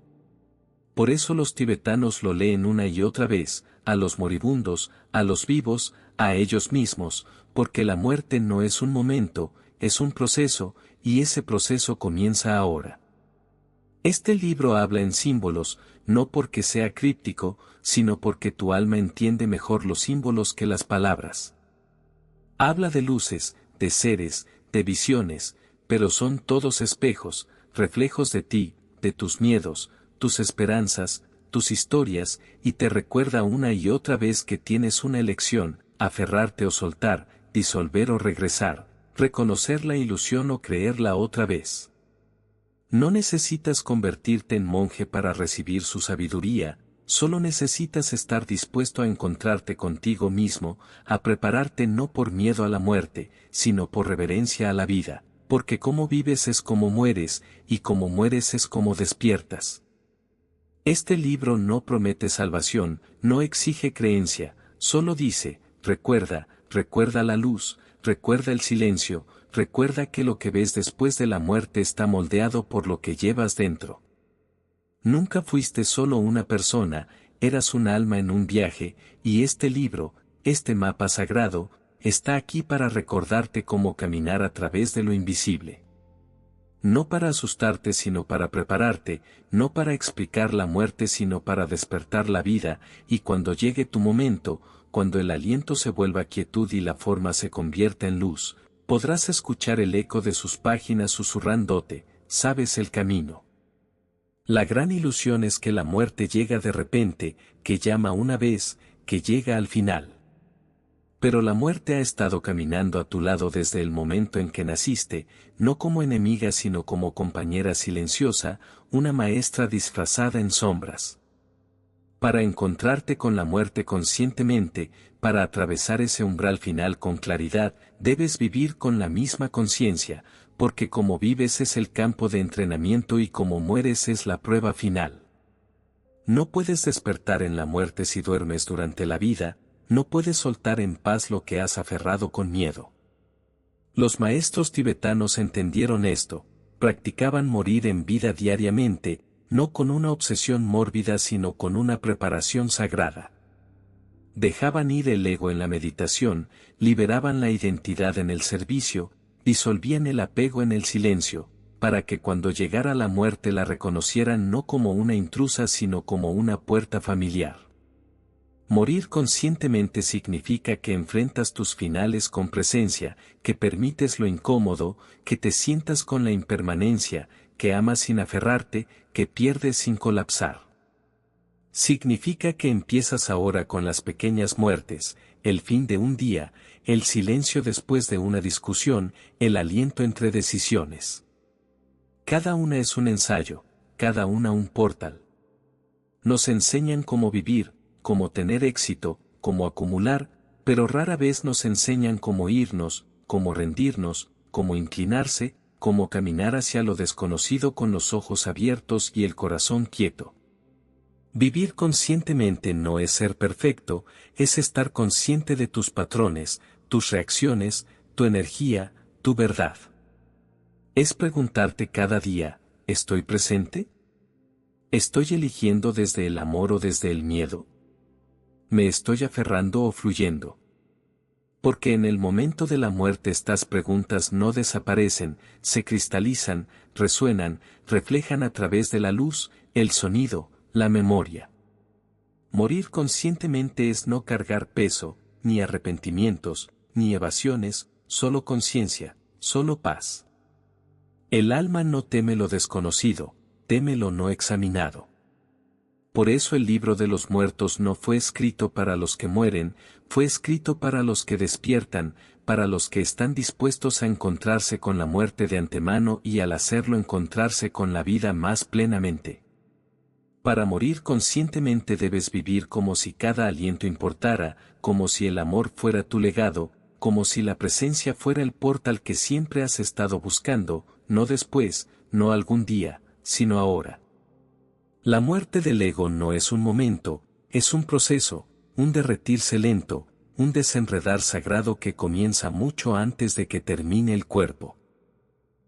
S1: Por eso los tibetanos lo leen una y otra vez, a los moribundos, a los vivos, a ellos mismos, porque la muerte no es un momento, es un proceso, y ese proceso comienza ahora. Este libro habla en símbolos, no porque sea críptico, sino porque tu alma entiende mejor los símbolos que las palabras. Habla de luces, de seres, de visiones, pero son todos espejos, reflejos de ti, de tus miedos, tus esperanzas, tus historias, y te recuerda una y otra vez que tienes una elección, aferrarte o soltar, disolver o regresar, reconocer la ilusión o creerla otra vez. No necesitas convertirte en monje para recibir su sabiduría, solo necesitas estar dispuesto a encontrarte contigo mismo, a prepararte no por miedo a la muerte, sino por reverencia a la vida, porque como vives es como mueres, y como mueres es como despiertas. Este libro no promete salvación, no exige creencia, solo dice, recuerda, recuerda la luz, recuerda el silencio, recuerda que lo que ves después de la muerte está moldeado por lo que llevas dentro. Nunca fuiste solo una persona, eras un alma en un viaje, y este libro, este mapa sagrado, está aquí para recordarte cómo caminar a través de lo invisible. No para asustarte sino para prepararte, no para explicar la muerte sino para despertar la vida, y cuando llegue tu momento, cuando el aliento se vuelva quietud y la forma se convierta en luz, podrás escuchar el eco de sus páginas susurrándote, sabes el camino. La gran ilusión es que la muerte llega de repente, que llama una vez, que llega al final. Pero la muerte ha estado caminando a tu lado desde el momento en que naciste, no como enemiga sino como compañera silenciosa, una maestra disfrazada en sombras. Para encontrarte con la muerte conscientemente, para atravesar ese umbral final con claridad, debes vivir con la misma conciencia, porque como vives es el campo de entrenamiento y como mueres es la prueba final. No puedes despertar en la muerte si duermes durante la vida, no puedes soltar en paz lo que has aferrado con miedo. Los maestros tibetanos entendieron esto, practicaban morir en vida diariamente, no con una obsesión mórbida sino con una preparación sagrada. Dejaban ir el ego en la meditación, liberaban la identidad en el servicio, disolvían el apego en el silencio, para que cuando llegara la muerte la reconocieran no como una intrusa sino como una puerta familiar. Morir conscientemente significa que enfrentas tus finales con presencia, que permites lo incómodo, que te sientas con la impermanencia, que amas sin aferrarte, que pierdes sin colapsar. Significa que empiezas ahora con las pequeñas muertes, el fin de un día, el silencio después de una discusión, el aliento entre decisiones. Cada una es un ensayo, cada una un portal. Nos enseñan cómo vivir, cómo tener éxito, cómo acumular, pero rara vez nos enseñan cómo irnos, cómo rendirnos, cómo inclinarse, cómo caminar hacia lo desconocido con los ojos abiertos y el corazón quieto. Vivir conscientemente no es ser perfecto, es estar consciente de tus patrones, tus reacciones, tu energía, tu verdad. Es preguntarte cada día, ¿estoy presente? ¿Estoy eligiendo desde el amor o desde el miedo? ¿Me estoy aferrando o fluyendo? Porque en el momento de la muerte estas preguntas no desaparecen, se cristalizan, resuenan, reflejan a través de la luz, el sonido, la memoria. Morir conscientemente es no cargar peso, ni arrepentimientos, ni evasiones, solo conciencia, solo paz. El alma no teme lo desconocido, teme lo no examinado. Por eso el libro de los muertos no fue escrito para los que mueren, fue escrito para los que despiertan, para los que están dispuestos a encontrarse con la muerte de antemano y al hacerlo encontrarse con la vida más plenamente. Para morir conscientemente debes vivir como si cada aliento importara, como si el amor fuera tu legado, como si la presencia fuera el portal que siempre has estado buscando, no después, no algún día, sino ahora. La muerte del ego no es un momento, es un proceso, un derretirse lento, un desenredar sagrado que comienza mucho antes de que termine el cuerpo.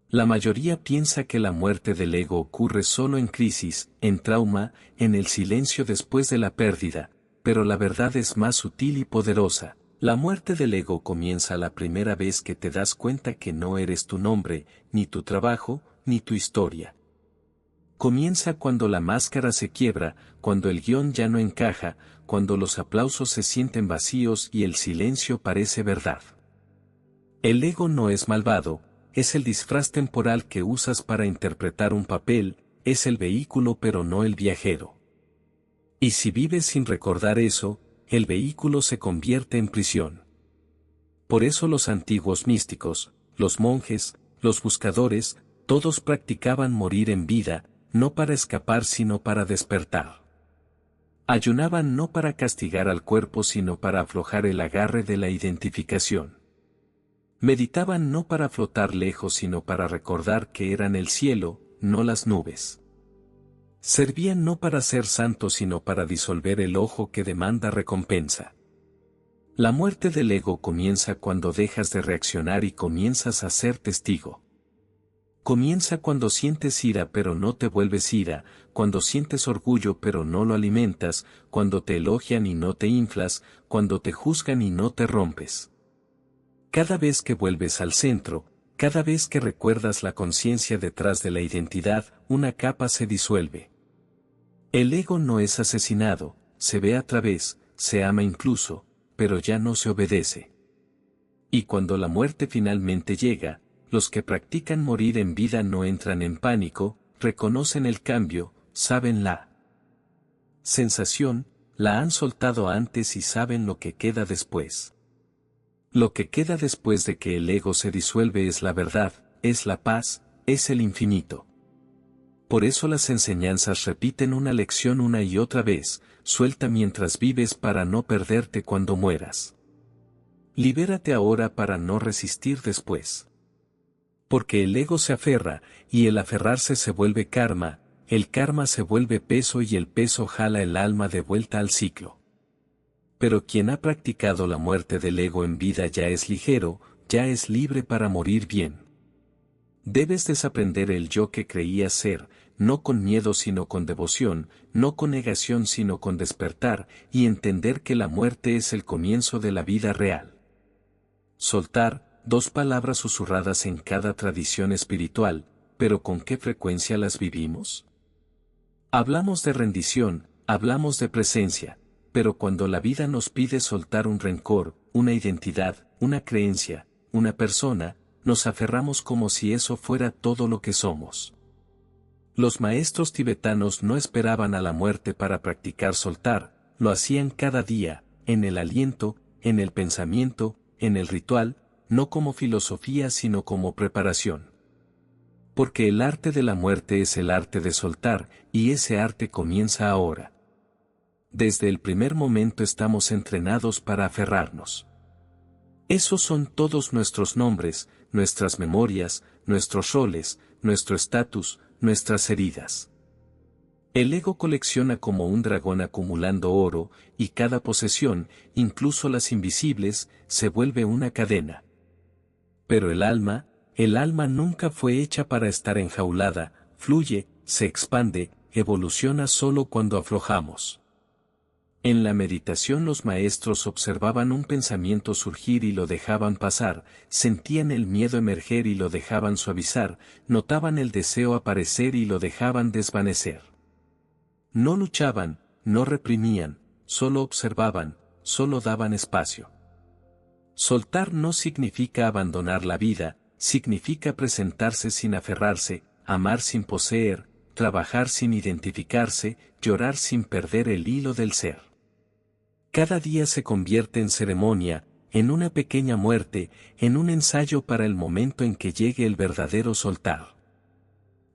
S1: La mayoría piensa que la muerte del ego ocurre solo en crisis, en trauma, en el silencio después de la pérdida, pero la verdad es más sutil y poderosa. La muerte del ego comienza la primera vez que te das cuenta que no eres tu nombre, ni tu trabajo, ni tu historia. Comienza cuando la máscara se quiebra, cuando el guión ya no encaja, cuando los aplausos se sienten vacíos y el silencio parece verdad. El ego no es malvado, es el disfraz temporal que usas para interpretar un papel, es el vehículo pero no el viajero. Y si vives sin recordar eso, el vehículo se convierte en prisión. Por eso los antiguos místicos, los monjes, los buscadores, todos practicaban morir en vida, no para escapar sino para despertar. Ayunaban no para castigar al cuerpo sino para aflojar el agarre de la identificación. Meditaban no para flotar lejos sino para recordar que eran el cielo, no las nubes. Servían no para ser santos sino para disolver el ojo que demanda recompensa. La muerte del ego comienza cuando dejas de reaccionar y comienzas a ser testigo. Comienza cuando sientes ira pero no te vuelves ira, cuando sientes orgullo pero no lo alimentas, cuando te elogian y no te inflas, cuando te juzgan y no te rompes. Cada vez que vuelves al centro, cada vez que recuerdas la conciencia detrás de la identidad, una capa se disuelve. El ego no es asesinado, se ve a través, se ama incluso, pero ya no se obedece. Y cuando la muerte finalmente llega, los que practican morir en vida no entran en pánico, reconocen el cambio, saben la sensación, la han soltado antes y saben lo que queda después. Lo que queda después de que el ego se disuelve es la verdad, es la paz, es el infinito. Por eso las enseñanzas repiten una lección una y otra vez, suelta mientras vives para no perderte cuando mueras. Libérate ahora para no resistir después. Porque el ego se aferra, y el aferrarse se vuelve karma, el karma se vuelve peso y el peso jala el alma de vuelta al ciclo. Pero quien ha practicado la muerte del ego en vida ya es ligero, ya es libre para morir bien. Debes desaprender el yo que creías ser, no con miedo sino con devoción, no con negación sino con despertar, y entender que la muerte es el comienzo de la vida real. Soltar, dos palabras susurradas en cada tradición espiritual, pero ¿con qué frecuencia las vivimos? Hablamos de rendición, hablamos de presencia, pero cuando la vida nos pide soltar un rencor, una identidad, una creencia, una persona, nos aferramos como si eso fuera todo lo que somos. Los maestros tibetanos no esperaban a la muerte para practicar soltar, lo hacían cada día, en el aliento, en el pensamiento, en el ritual, no como filosofía sino como preparación. Porque el arte de la muerte es el arte de soltar, y ese arte comienza ahora. Desde el primer momento estamos entrenados para aferrarnos. Esos son todos nuestros nombres, nuestras memorias, nuestros roles, nuestro estatus, nuestras heridas. El ego colecciona como un dragón acumulando oro, y cada posesión, incluso las invisibles, se vuelve una cadena. Pero el alma nunca fue hecha para estar enjaulada, fluye, se expande, evoluciona solo cuando aflojamos. En la meditación los maestros observaban un pensamiento surgir y lo dejaban pasar, sentían el miedo emerger y lo dejaban suavizar, notaban el deseo aparecer y lo dejaban desvanecer. No luchaban, no reprimían, solo observaban, solo daban espacio. Soltar no significa abandonar la vida, significa presentarse sin aferrarse, amar sin poseer, trabajar sin identificarse, llorar sin perder el hilo del ser. Cada día se convierte en ceremonia, en una pequeña muerte, en un ensayo para el momento en que llegue el verdadero soltar.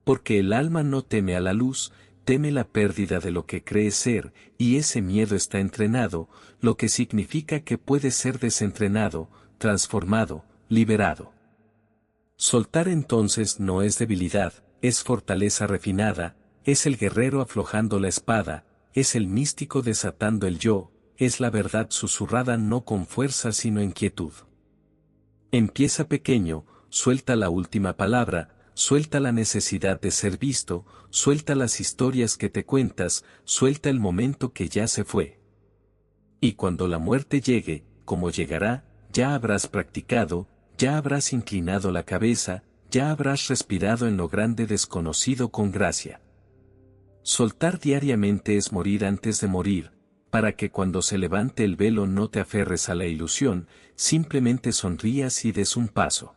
S1: Porque el alma no teme a la luz, teme la pérdida de lo que cree ser, y ese miedo está entrenado, lo que significa que puede ser desentrenado, transformado, liberado. Soltar entonces no es debilidad, es fortaleza refinada, es el guerrero aflojando la espada, es el místico desatando el yo, es la verdad susurrada no con fuerza sino en quietud. Empieza pequeño, suelta la última palabra, suelta la necesidad de ser visto, suelta las historias que te cuentas, suelta el momento que ya se fue. Y cuando la muerte llegue, como llegará, ya habrás practicado, ya habrás inclinado la cabeza, ya habrás respirado en lo grande desconocido con gracia. Soltar diariamente es morir antes de morir, para que cuando se levante el velo no te aferres a la ilusión, simplemente sonrías y des un paso.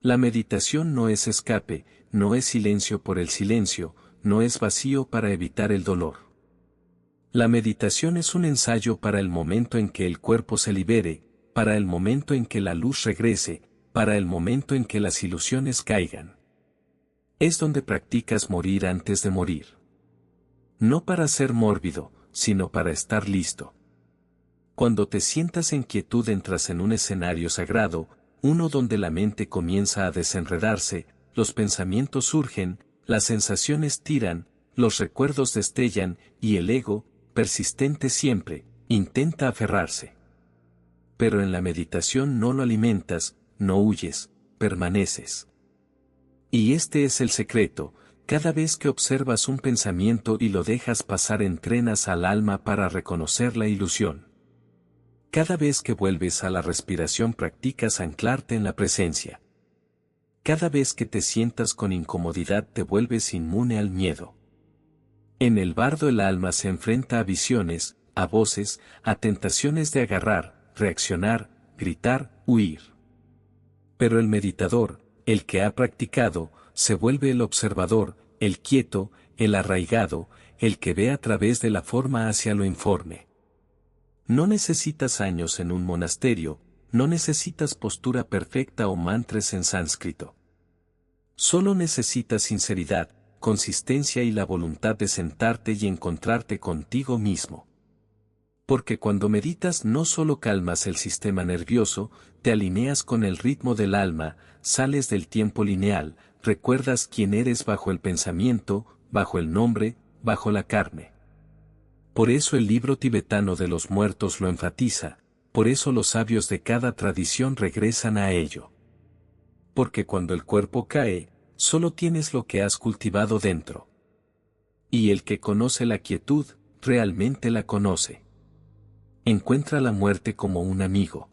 S1: La meditación no es escape, no es silencio por el silencio, no es vacío para evitar el dolor. La meditación es un ensayo para el momento en que el cuerpo se libere, para el momento en que la luz regrese, para el momento en que las ilusiones caigan. Es donde practicas morir antes de morir. No para ser mórbido, sino para estar listo. Cuando te sientas en quietud entras en un escenario sagrado, uno donde la mente comienza a desenredarse, los pensamientos surgen, las sensaciones tiran, los recuerdos destellan, y el ego, persistente siempre, intenta aferrarse. Pero en la meditación no lo alimentas, no huyes, permaneces. Y este es el secreto. Cada vez que observas un pensamiento y lo dejas pasar entrenas al alma para reconocer la ilusión. Cada vez que vuelves a la respiración practicas anclarte en la presencia. Cada vez que te sientas con incomodidad te vuelves inmune al miedo. En el bardo el alma se enfrenta a visiones, a voces, a tentaciones de agarrar, reaccionar, gritar, huir. Pero el meditador, el que ha practicado, se vuelve el observador, el quieto, el arraigado, el que ve a través de la forma hacia lo informe. No necesitas años en un monasterio, no necesitas postura perfecta o mantras en sánscrito. Solo necesitas sinceridad, consistencia y la voluntad de sentarte y encontrarte contigo mismo. Porque cuando meditas no solo calmas el sistema nervioso, te alineas con el ritmo del alma, sales del tiempo lineal, recuerdas quién eres bajo el pensamiento, bajo el nombre, bajo la carne. Por eso el libro tibetano de los muertos lo enfatiza, por eso los sabios de cada tradición regresan a ello. Porque cuando el cuerpo cae, solo tienes lo que has cultivado dentro. Y el que conoce la quietud, realmente la conoce. Encuentra la muerte como un amigo.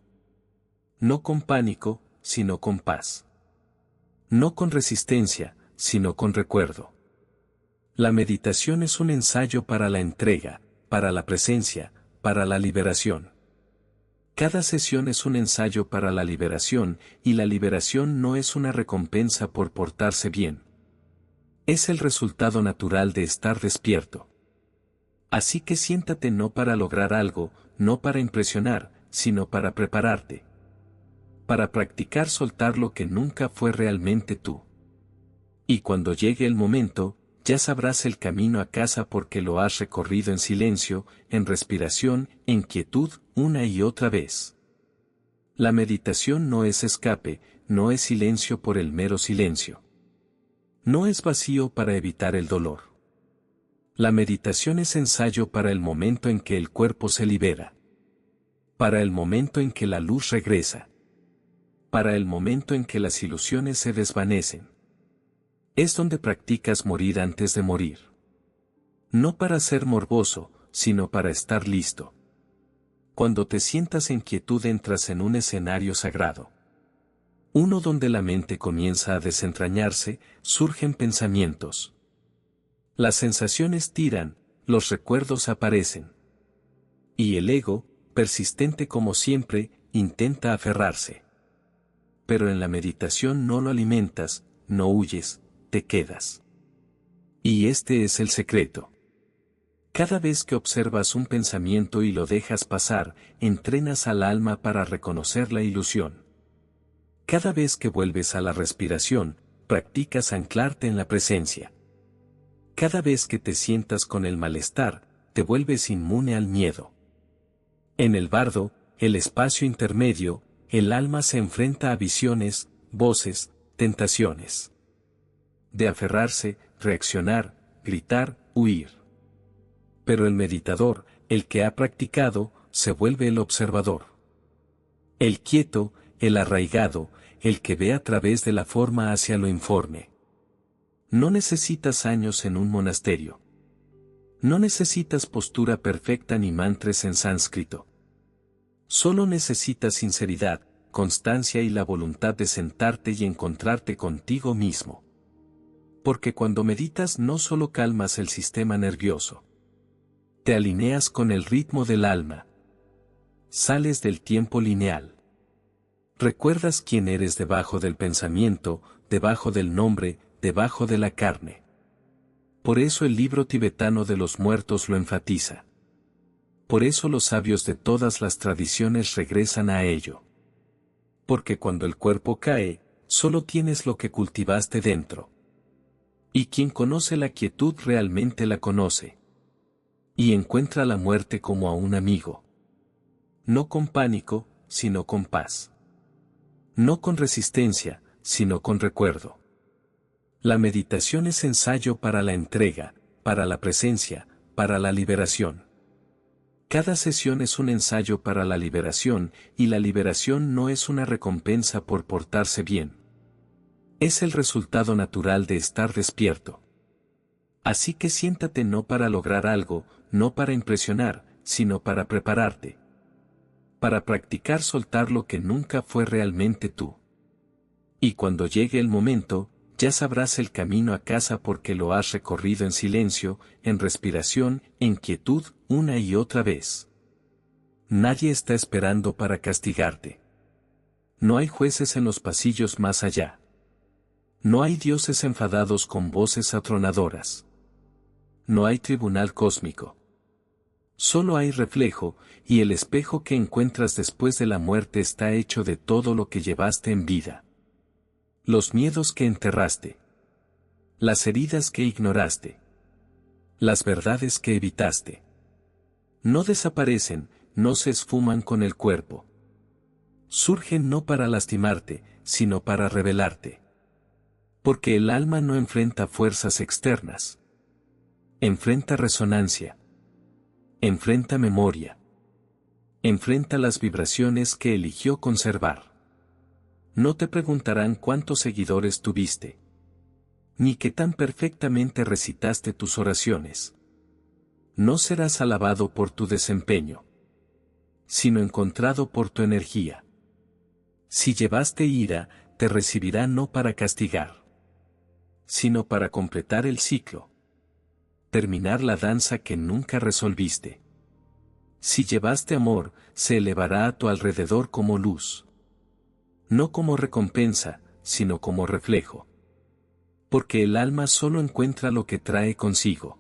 S1: No con pánico, sino con paz. No con resistencia, sino con recuerdo. La meditación es un ensayo para la entrega, para la presencia, para la liberación. Cada sesión es un ensayo para la liberación, y la liberación no es una recompensa por portarse bien. Es el resultado natural de estar despierto. Así que siéntate no para lograr algo, no para impresionar, sino para prepararte. Para practicar soltar lo que nunca fue realmente tú. Y cuando llegue el momento, ya sabrás el camino a casa porque lo has recorrido en silencio, en respiración, en quietud, una y otra vez. La meditación no es escape, no es silencio por el mero silencio. No es vacío para evitar el dolor. La meditación es ensayo para el momento en que el cuerpo se libera. Para el momento en que la luz regresa. Para el momento en que las ilusiones se desvanecen. Es donde practicas morir antes de morir. No para ser morboso, sino para estar listo. Cuando te sientas en quietud entras en un escenario sagrado. Uno donde la mente comienza a desentrañarse, surgen pensamientos. Las sensaciones tiran, los recuerdos aparecen. Y el ego, persistente como siempre, intenta aferrarse. Pero en la meditación no lo alimentas, no huyes, te quedas. Y este es el secreto. Cada vez que observas un pensamiento y lo dejas pasar, entrenas al alma para reconocer la ilusión. Cada vez que vuelves a la respiración, practicas anclarte en la presencia. Cada vez que te sientas con el malestar, te vuelves inmune al miedo. En el bardo, el espacio intermedio, el alma se enfrenta a visiones, voces, tentaciones. De aferrarse, reaccionar, gritar, huir. Pero el meditador, el que ha practicado, se vuelve el observador. El quieto, el arraigado, el que ve a través de la forma hacia lo informe. No necesitas años en un monasterio. No necesitas postura perfecta ni mantras en sánscrito. Solo necesitas sinceridad, constancia y la voluntad de sentarte y encontrarte contigo mismo. Porque cuando meditas no solo calmas el sistema nervioso. Te alineas con el ritmo del alma. Sales del tiempo lineal. Recuerdas quién eres debajo del pensamiento, debajo del nombre, debajo de la carne. Por eso el libro tibetano de los muertos lo enfatiza. Por eso los sabios de todas las tradiciones regresan a ello. Porque cuando el cuerpo cae, solo tienes lo que cultivaste dentro. Y quien conoce la quietud realmente la conoce. Y encuentra la muerte como a un amigo. No con pánico, sino con paz. No con resistencia, sino con recuerdo. La meditación es ensayo para la entrega, para la presencia, para la liberación. Cada sesión es un ensayo para la liberación, y la liberación no es una recompensa por portarse bien. Es el resultado natural de estar despierto. Así que siéntate no para lograr algo, no para impresionar, sino para prepararte. Para practicar soltar lo que nunca fue realmente tú. Y cuando llegue el momento, ya sabrás el camino a casa porque lo has recorrido en silencio, en respiración, en quietud, una y otra vez. Nadie está esperando para castigarte. No hay jueces en los pasillos más allá. No hay dioses enfadados con voces atronadoras. No hay tribunal cósmico. Solo hay reflejo, y el espejo que encuentras después de la muerte está hecho de todo lo que llevaste en vida. Los miedos que enterraste. Las heridas que ignoraste. Las verdades que evitaste. No desaparecen, no se esfuman con el cuerpo. Surgen no para lastimarte, sino para revelarte. Porque el alma no enfrenta fuerzas externas. Enfrenta resonancia. Enfrenta memoria. Enfrenta las vibraciones que eligió conservar. No te preguntarán cuántos seguidores tuviste. Ni qué tan perfectamente recitaste tus oraciones. No serás alabado por tu desempeño, sino encontrado por tu energía. Si llevaste ira, te recibirá no para castigar, sino para completar el ciclo. Terminar la danza que nunca resolviste. Si llevaste amor, se elevará a tu alrededor como luz. No como recompensa, sino como reflejo. Porque el alma solo encuentra lo que trae consigo.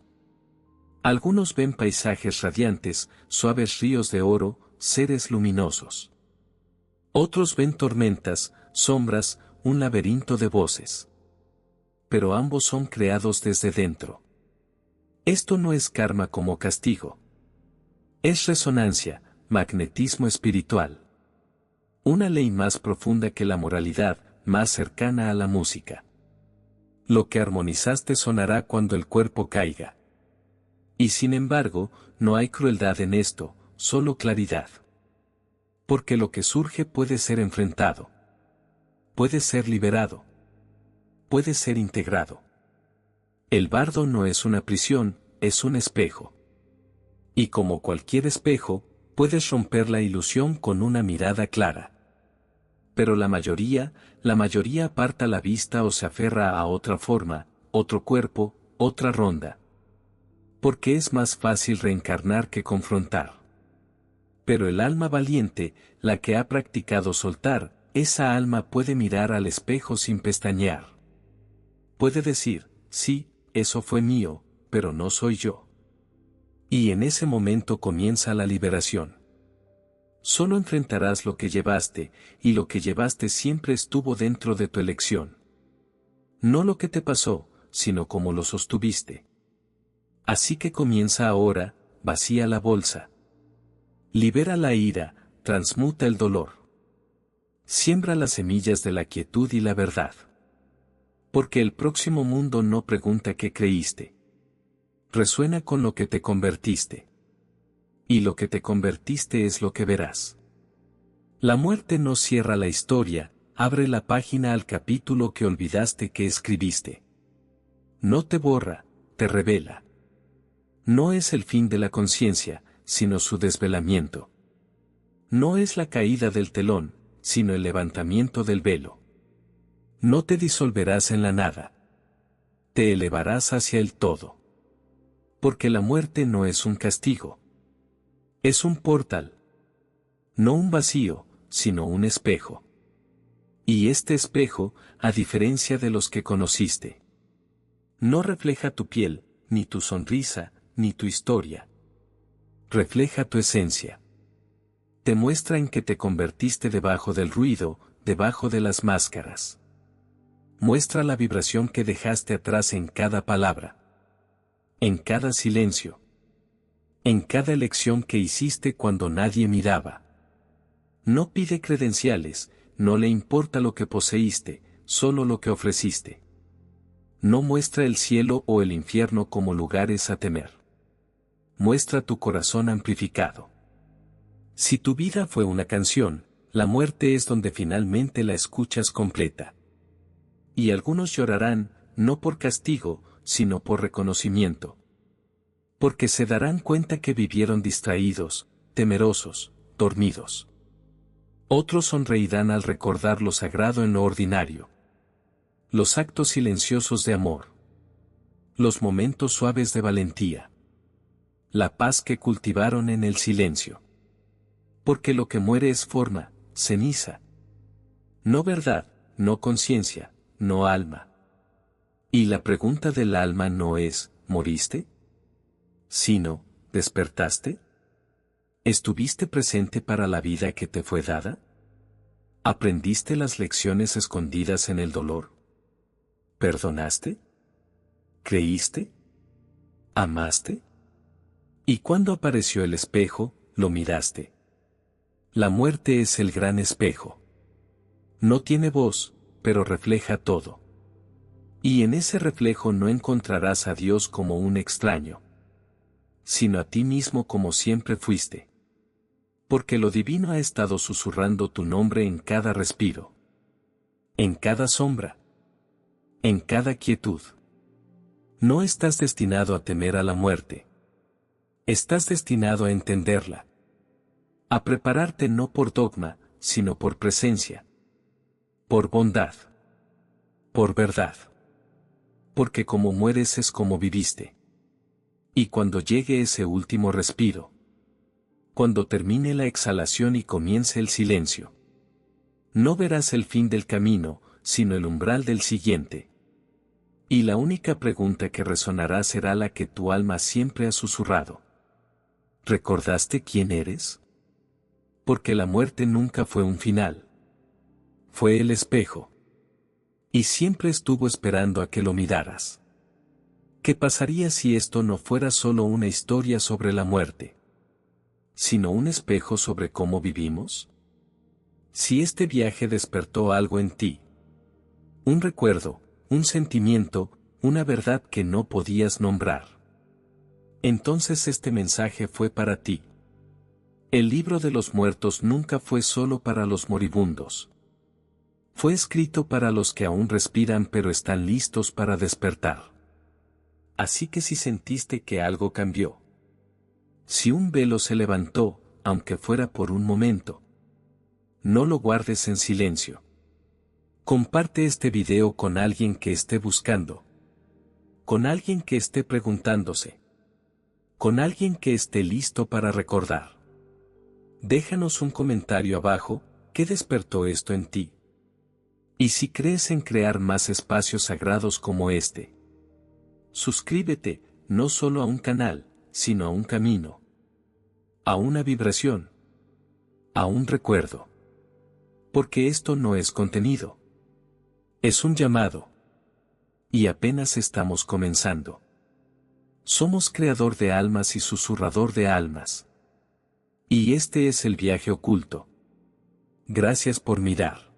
S1: Algunos ven paisajes radiantes, suaves ríos de oro, seres luminosos. Otros ven tormentas, sombras, un laberinto de voces. Pero ambos son creados desde dentro. Esto no es karma como castigo. Es resonancia, magnetismo espiritual. Una ley más profunda que la moralidad, más cercana a la música. Lo que armonizaste sonará cuando el cuerpo caiga. Y sin embargo, no hay crueldad en esto, solo claridad. Porque lo que surge puede ser enfrentado. Puede ser liberado. Puede ser integrado. El bardo no es una prisión, es un espejo. Y como cualquier espejo, puedes romper la ilusión con una mirada clara. Pero la mayoría aparta la vista o se aferra a otra forma, otro cuerpo, otra ronda. Porque es más fácil reencarnar que confrontar. Pero el alma valiente, la que ha practicado soltar, esa alma puede mirar al espejo sin pestañear. Puede decir, sí, eso fue mío, pero no soy yo. Y en ese momento comienza la liberación. Solo enfrentarás lo que llevaste, y lo que llevaste siempre estuvo dentro de tu elección. No lo que te pasó, sino cómo lo sostuviste. Así que comienza ahora, vacía la bolsa. Libera la ira, transmuta el dolor. Siembra las semillas de la quietud y la verdad. Porque el próximo mundo no pregunta qué creíste. Resuena con lo que te convertiste. Y lo que te convertiste es lo que verás. La muerte no cierra la historia, abre la página al capítulo que olvidaste que escribiste. No te borra, te revela. No es el fin de la conciencia, sino su desvelamiento. No es la caída del telón, sino el levantamiento del velo. No te disolverás en la nada. Te elevarás hacia el todo. Porque la muerte no es un castigo. Es un portal. No un vacío, sino un espejo. Y este espejo, a diferencia de los que conociste, no refleja tu piel, ni tu sonrisa, ni tu historia. Refleja tu esencia. Te muestra en que te convertiste debajo del ruido, debajo de las máscaras. Muestra la vibración que dejaste atrás en cada palabra. En cada silencio. En cada elección que hiciste cuando nadie miraba. No pide credenciales, no le importa lo que poseíste, solo lo que ofreciste. No muestra el cielo o el infierno como lugares a temer. Muestra tu corazón amplificado. Si tu vida fue una canción, la muerte es donde finalmente la escuchas completa. Y algunos llorarán, no por castigo, sino por reconocimiento. Porque se darán cuenta que vivieron distraídos, temerosos, dormidos. Otros sonreirán al recordar lo sagrado en lo ordinario. Los actos silenciosos de amor. Los momentos suaves de valentía. La paz que cultivaron en el silencio. Porque lo que muere es forma, ceniza. No verdad, no conciencia, no alma. Y la pregunta del alma no es, ¿moriste? Sino, ¿despertaste? ¿Estuviste presente para la vida que te fue dada? ¿Aprendiste las lecciones escondidas en el dolor? ¿Perdonaste? ¿Creíste? ¿Amaste? Y cuando apareció el espejo, lo miraste. La muerte es el gran espejo. No tiene voz, pero refleja todo. Y en ese reflejo no encontrarás a Dios como un extraño, sino a ti mismo como siempre fuiste. Porque lo divino ha estado susurrando tu nombre en cada respiro. En cada sombra. En cada quietud. No estás destinado a temer a la muerte. Estás destinado a entenderla. A prepararte no por dogma, sino por presencia. Por bondad. Por verdad. Porque como mueres es como viviste. Y cuando llegue ese último respiro. Cuando termine la exhalación y comience el silencio. No verás el fin del camino, sino el umbral del siguiente. Y la única pregunta que resonará será la que tu alma siempre ha susurrado. ¿Recordaste quién eres? Porque la muerte nunca fue un final. Fue el espejo. Y siempre estuvo esperando a que lo miraras. ¿Qué pasaría si esto no fuera solo una historia sobre la muerte, sino un espejo sobre cómo vivimos? Si este viaje despertó algo en ti, un recuerdo, un sentimiento, una verdad que no podías nombrar, entonces este mensaje fue para ti. El libro de los muertos nunca fue solo para los moribundos. Fue escrito para los que aún respiran pero están listos para despertar. Así que si sentiste que algo cambió, Si un velo se levantó, aunque fuera por un momento, no lo guardes en silencio. Comparte este video con alguien que esté buscando, con alguien que esté preguntándose, con alguien que esté listo para recordar. Déjanos un comentario abajo, ¿qué despertó esto en ti? Y si crees en crear más espacios sagrados como este, suscríbete, no solo a un canal, sino a un camino, a una vibración, a un recuerdo. Porque esto no es contenido. Es un llamado. Y apenas estamos comenzando. Somos creador de almas y susurrador de almas. Y este es el viaje oculto. Gracias por mirar.